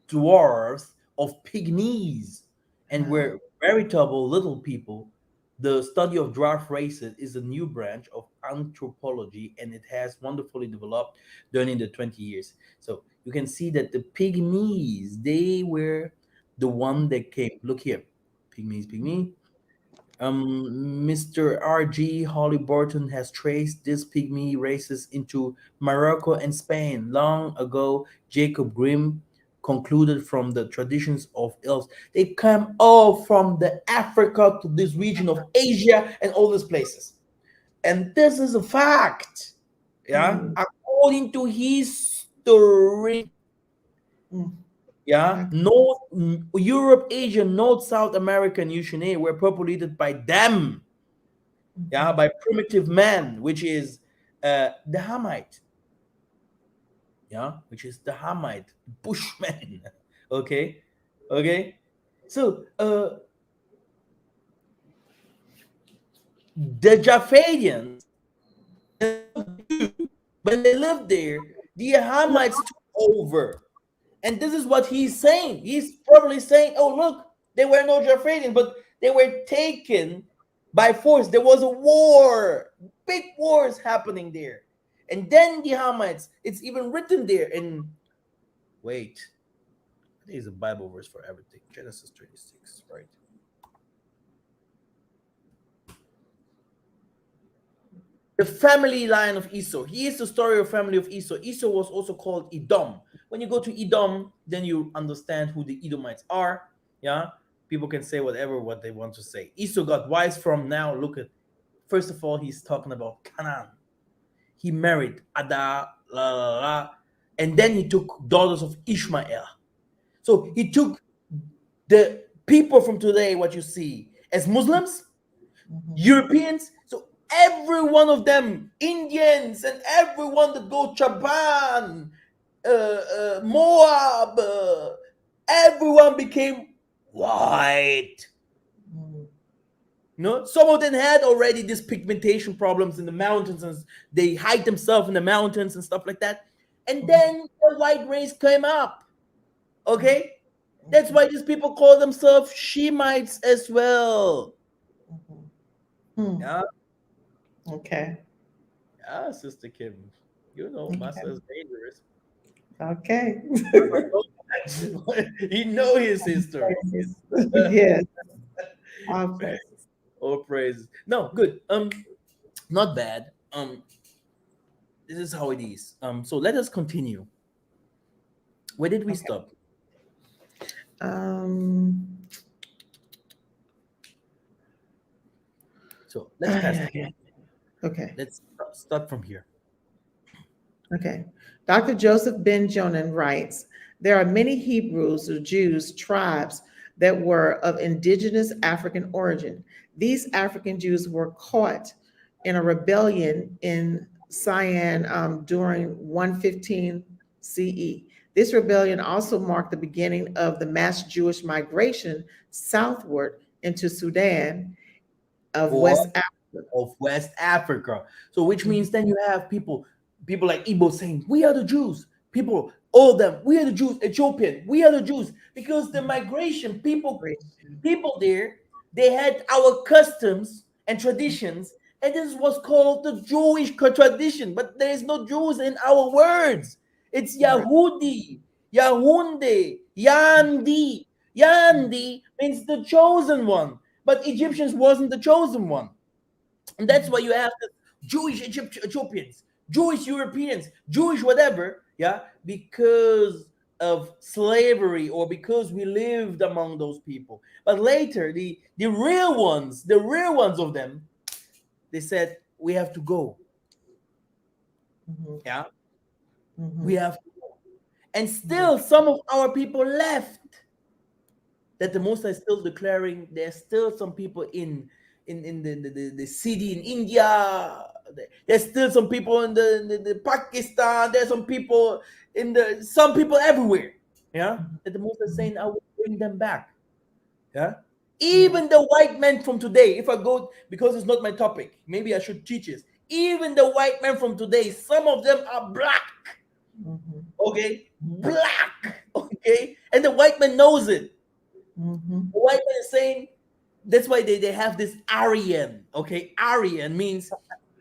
dwarves of pygmies and Uh, were veritable little people. The study of dwarf races is a new branch of anthropology and it has wonderfully developed during the 20 years. So you can see that the pygmies, they were the one that came. Look here. Pygmies, pygmy. Mr. R.G. Hollyburton has traced these pygmy races into Morocco and Spain. Long ago, Jacob Grimm concluded from the traditions of elves. They come all from the Africa to this region of Asia and all these places. And this is a fact. Yeah. mm, According to history. mm, Yeah. okay. North Europe, Asia, North, South America, and Oceania were populated by them, yeah, Mhm, by primitive man, which is the Hamite, yeah, which is the Hamite Bushman. Okay, okay. So the Japhetians, when they lived there, the Hamites took over. And this is what he's saying. He's probably saying, oh, look, they were no Japhetians, but they were taken by force. There was a war, big wars happening there. And then the Hamites, it's even written there in, wait, I think it's a Bible verse for everything. Genesis 36, right? The family line of Esau. Here's the story of family of Esau. Esau was also called Edom. When you go to Edom, then you understand who the Edomites are. Yeah, people can say whatever what they want to say. Esau got wives from now. Look at, first of all, he's talking about Canaan. He married Ada, la la la, and then he took daughters of Ishmael. So he took the people from today, what you see as Muslims, mhm, Europeans. So every one of them, Indians, and everyone that go Japan, Moab, everyone became white. mm, You know, some of them had already these pigmentation problems in the mountains, and they hide themselves in the mountains and stuff like that. And mhm, then the white race came up. Okay, that's mhm, why these people call themselves Shemites as well. mhm. Hmm. Yeah, Okay. yeah, Sister Kim. You know, Master Okay. is dangerous. Okay. He know his history. Praises. Yes. All praises. All praise. No, good. Not bad. This is how it is. So let us continue. Where did we Okay. stop? Um. So let's pass Yeah, that. yeah. Okay. Let's start from here. Okay. Dr. Joseph Ben Jonan writes, there are many Hebrews or Jews tribes that were of indigenous African origin. These African Jews were caught in a rebellion in Cyan during 115 CE. This rebellion also marked the beginning of the mass Jewish migration southward into Sudan of or West Africa. of West Africa. So which means then you have people like Igbo saying, "We are the Jews." People, all of them, "We are the Jews." Ethiopian, "We are the Jews," because the migration people there, they had our customs and traditions, and this was called the Jewish tradition. But there is no Jews in our words. It's Right. Yahudi, Yahunde, Yandi. Yandi means the chosen one, but Egyptians wasn't the chosen one. And that's why you have the Jewish Ethiopians, Jewish Europeans, Jewish whatever, yeah, because of slavery or because we lived among those people. But later, the real ones of them, they said we have to go, Mhm. yeah, we Mhm. have to go. And Mhm. still, some of our people left. That the Most High is still declaring there's still some people in the city in India. There's still some people in the Pakistan. There's some people some people everywhere. Yeah, that the Most High is saying I will bring them back. Yeah, Yeah. even the white men from today. If I go because it's not my topic, maybe I should teach this. Even the white men from today, some of them are black. Mhm. Okay, black. Okay, and the white man knows it. Mhm. White man is saying that's why they have this Aryan. Okay, Aryan means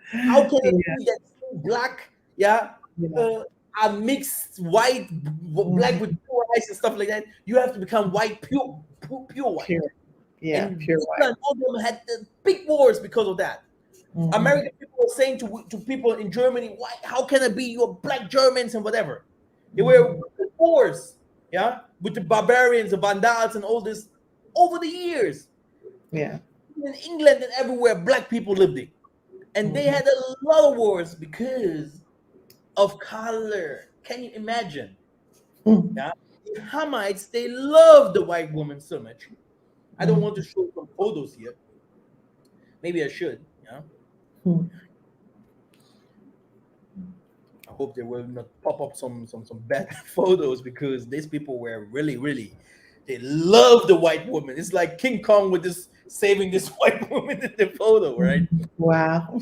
how can it Yeah. be that two black, yeah, Yeah. uh, are mixed white, black with Mhm. pure eyes and stuff like that? You have to become white, pure white. Pure. Yeah. And Pure white. England, all of them had the big wars because of that. Mhm. American people were saying to people in Germany, "Why? How can it be you're black Germans and whatever?" They were Mhm. wars, yeah, with the barbarians, the Vandals, and all this over the years. Yeah. In England and everywhere, black people lived in. And they Mhm. had a lot of wars because of color. Can you imagine? Mhm. Yeah. The Hamites, they love the white woman so much. I don't want to Mhm. show some photos here. Maybe I should. Yeah. Mhm. I hope they will not pop up some bad photos because these people were really they love the white woman. It's like King Kong with this saving this white woman in the photo, right? Wow.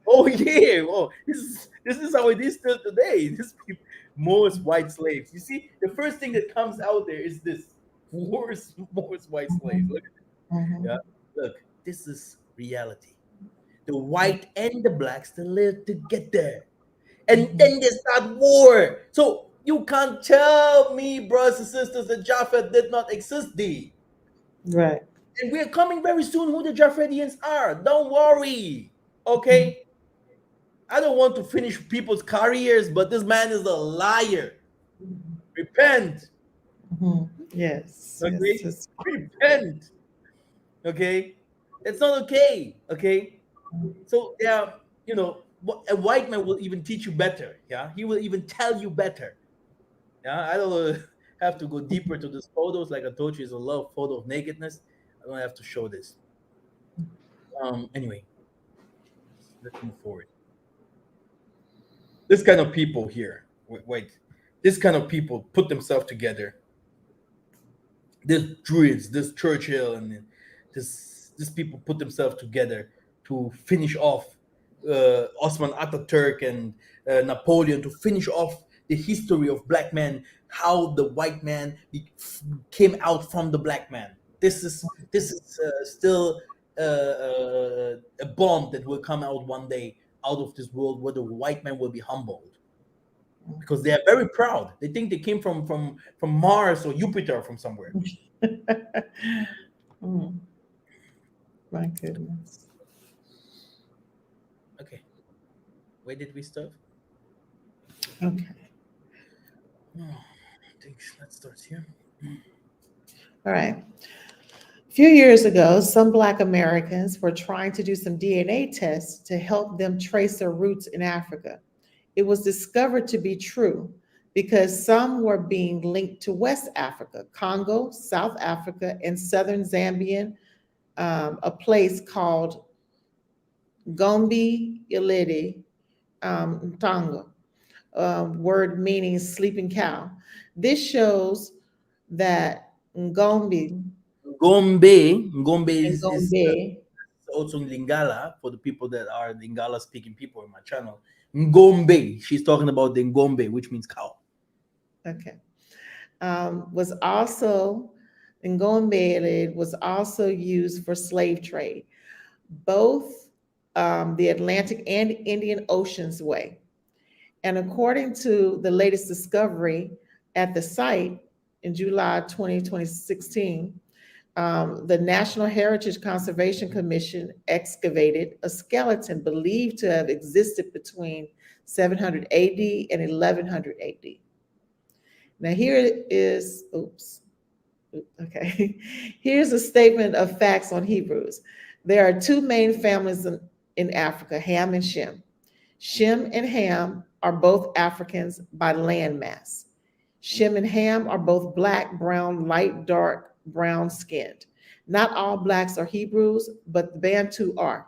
Oh yeah. Oh, this is how it is still today. This people, most white slaves. You see, the first thing that comes out there is this most white slaves. Look, yeah, Mhm. look. This is reality. The white and the blacks they live together, and Mhm. then they start war. So you can't tell me, brothers and sisters, that Japhet did not exist. There. Right. And we're coming very soon. Who the Japhetians are? Don't worry. Mhm. Okay. I don't want to finish people's careers, but this man is a liar. Repent, Mhm. Yes. Yes. okay? Yes. Repent, okay? It's not okay, okay? So yeah, a white man will even teach you better. Yeah, he will even tell you better. Yeah, I don't have to go deeper to these photos. Like I told you, it's a love photo of nakedness. I don't have to show this. Anyway, let's move forward. This kind of people here. Wait. This kind of people put themselves together, this Druids, this Churchill, and this people put themselves together to finish off Osman Ataturk and Napoleon, to finish off the history of black men, how the white man came out from the black man. This is still a bomb that will come out one day out of this world where the white man will be humbled because they are very proud. They think they came from Mars or Jupiter or from somewhere. Mm, my goodness. Okay, where did we start? Okay. Oh, I think let's start here. All right. A few years ago, some Black Americans were trying to do some DNA tests to help them trace their roots in Africa. It was discovered to be true because some were being linked to West Africa, Congo, South Africa, and southern Zambian, a place called Gombe Ilidi, Tonga, word meaning sleeping cow. This shows that Ngombe Ngombe and is Gombe, also in Lingala for the people that are Lingala speaking people in my channel. Ngombe, she's talking about the Ngombe, which means cow. okay, was also Ngombe was also used for slave trade, both the Atlantic and Indian Ocean's way. And according to the latest discovery at the site in July 2016, the National Heritage Conservation Commission excavated a skeleton believed to have existed between 700 AD and 1100 AD. Now, here is, oops, okay, here's a statement of facts on Hebrews. There are two main families in Africa, Ham and Shem. Shem and Ham are both Africans by landmass. Shem and Ham are both black, brown, light, dark, brown skinned. Not all blacks are Hebrews, but the Bantu are,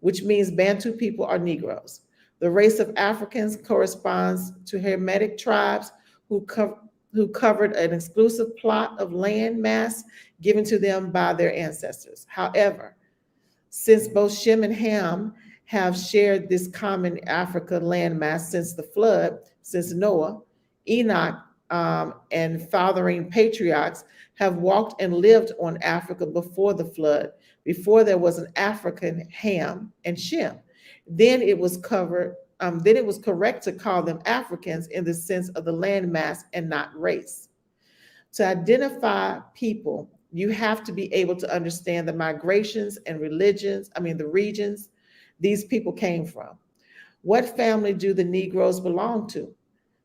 which means Bantu people are Negroes. The race of Africans corresponds to Hamitic tribes who, who covered an exclusive plot of land mass given to them by their ancestors. However, since both Shem and Ham have shared this common Africa landmass since the flood, since Noah, Enoch, and fathering patriarchs have walked and lived on Africa before the flood, before there was an African Ham and Shem. Then it was covered. Then it was correct to call them Africans in the sense of the landmass and not race. To identify people, you have to be able to understand the migrations and the regions these people came from. What family do the Negroes belong to?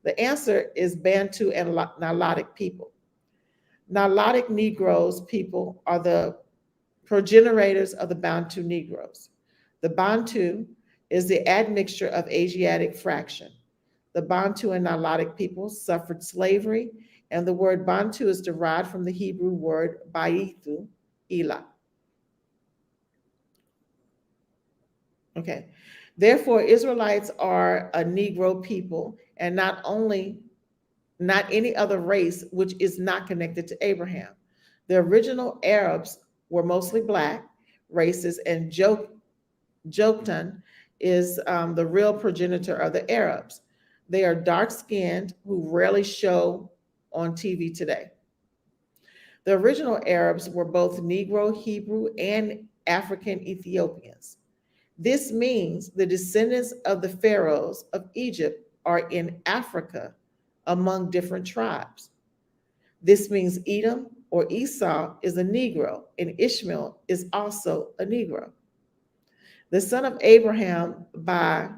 The answer is Bantu and Nilotic people. Nilotic Negroes people are the progenitors of the Bantu Negroes. The Bantu is the admixture of Asiatic fraction. The Bantu and Nilotic people suffered slavery, and the word Bantu is derived from the Hebrew word Baithu, Ila. Okay. Therefore, Israelites are a Negro people, and not any other race which is not connected to Abraham. The original Arabs were mostly black races, and Joktan is the real progenitor of the Arabs. They are dark skinned who rarely show on TV today. The original Arabs were both Negro, Hebrew, and African Ethiopians. This means the descendants of the pharaohs of Egypt are in Africa among different tribes. This means Edom or Esau is a Negro, and Ishmael is also a Negro. The son of Abraham by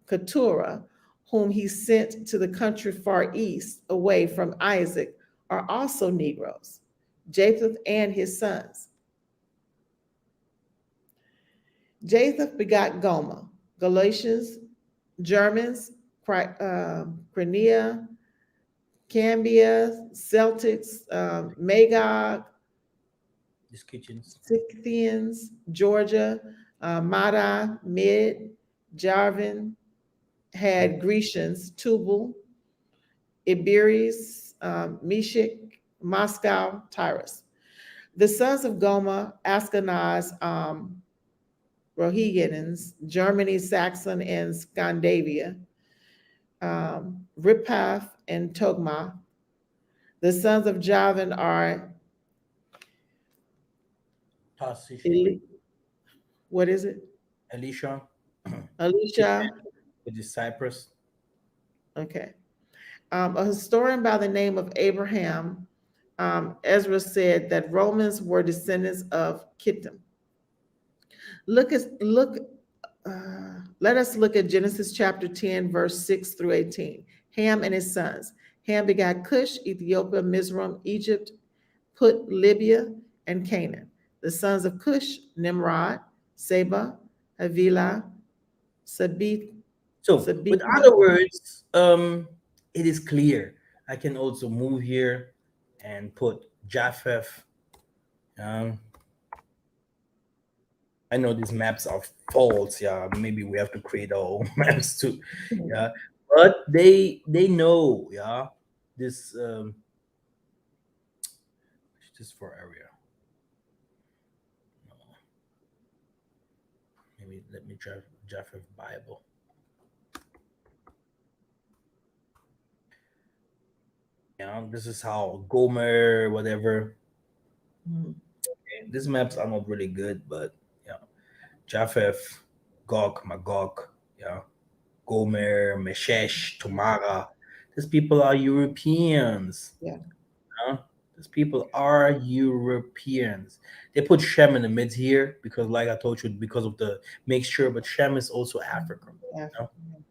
Keturah, whom he sent to the country far east away from Isaac, are also Negroes, Japheth and his sons. Japheth begot Gomer, Galatians, Germans, Crimea, Cambia, Celtics, Magog, These kitchens. Scythians, Georgia, Madai, Mid, Jarvin, had Grecians, Tubal, Iberis, Meshech, Moscow, Tyrus. The sons of Gomer, Ashkenaz, Rohingans, Germany, Saxon, and Scandinavia, Riphath and Togma. The sons of Javan are Tarshish, Eli- what is it? Elisha, Alicia. which is Cyprus. Okay. A historian by the name of Abraham, Ezra said that Romans were descendants of Kittim. Let us look at Genesis chapter 10, verse 6 through 18. Ham and his sons. Ham begat Cush, Ethiopia, Mizraim, Egypt, Put, Libya, and Canaan. The sons of Cush, Nimrod, Seba, Havilah, Sabith, So, with Sabitha. other words, it is clear. I can also move here and put Japheth. Um, I know these maps are false. Yeah, maybe we have to create our own maps too. Yeah, but they know. Yeah, this just for area. No, maybe let me try Japhet Bible. Yeah, this is how Gomer whatever. Mhm. These maps are not really good, but yeah, Japheth, Gog, Magog, yeah, Gomer, Meshesh, Tomara. These people are Europeans. Yeah. Huh? These people are Europeans. They put Shem in the mid here because, like I told you, because of the mixture. But Shem is also African. You know? African.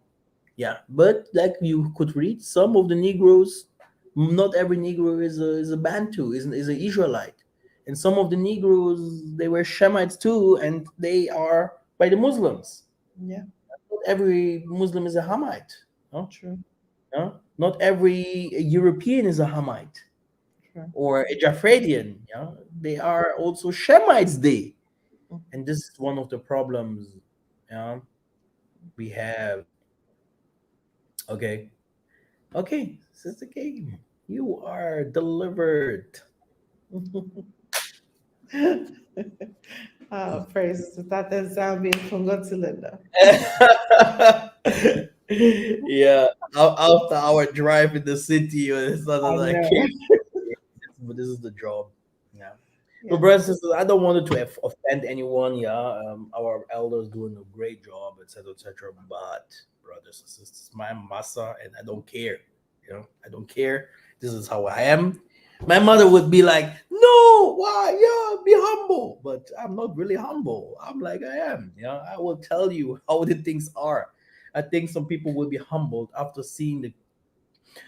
Yeah, but like you could read, some of the Negroes, not every Negro is a Bantu, is an Israelite, and some of the Negroes they were Shemites too, and they are by the Muslims. Yeah. Not every Muslim is a Hamite. No? True. No? Not every European is a Hamite True. or a Japhadian. Yeah? They are also Shemites. They, Mhm. and this is one of the problems. Yeah, we have. Okay, okay, Sister Game, you are delivered. Praises without that sound being Linda. Yeah, after our drive in the city, it's not I that I know. can't, but this is the job. Yeah. So, Yeah. brothers and sisters, I don't want it to offend anyone. Yeah, our elders doing a great job, etc., etc. But, brothers and sisters, my massa, and I don't care. You know, I don't care. This is how I am. My mother would be like, "No, why? Yeah, be humble." But I'm not really humble. I'm like I am. Yeah, I will tell you how the things are. I think some people will be humbled after seeing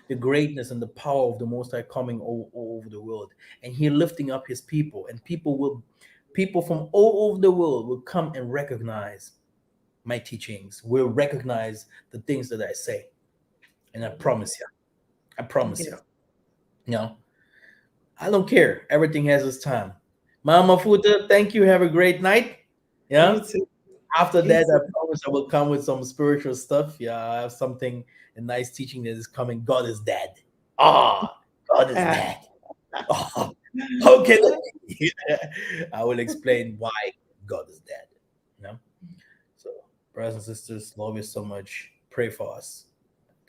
the greatness and the power of the Most High coming all over the world, and He lifting up His people, and people from all over the world will come and recognize my teachings, will recognize the things that I say, and I promise you, Yes. you know, I don't care. Everything has its time. Mama Futa, thank you. Have a great night. You Yeah. too. After You that, I too. promise I will come with some spiritual stuff. Yeah, I have something, a nice teaching that is coming. God is dead. Ah, God is Ah. dead. Oh, how can it be? I will explain why God is dead. You know? So, brothers and sisters, love you so much. Pray for us.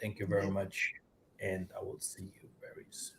Thank you very Yeah. much. And I will see you very soon.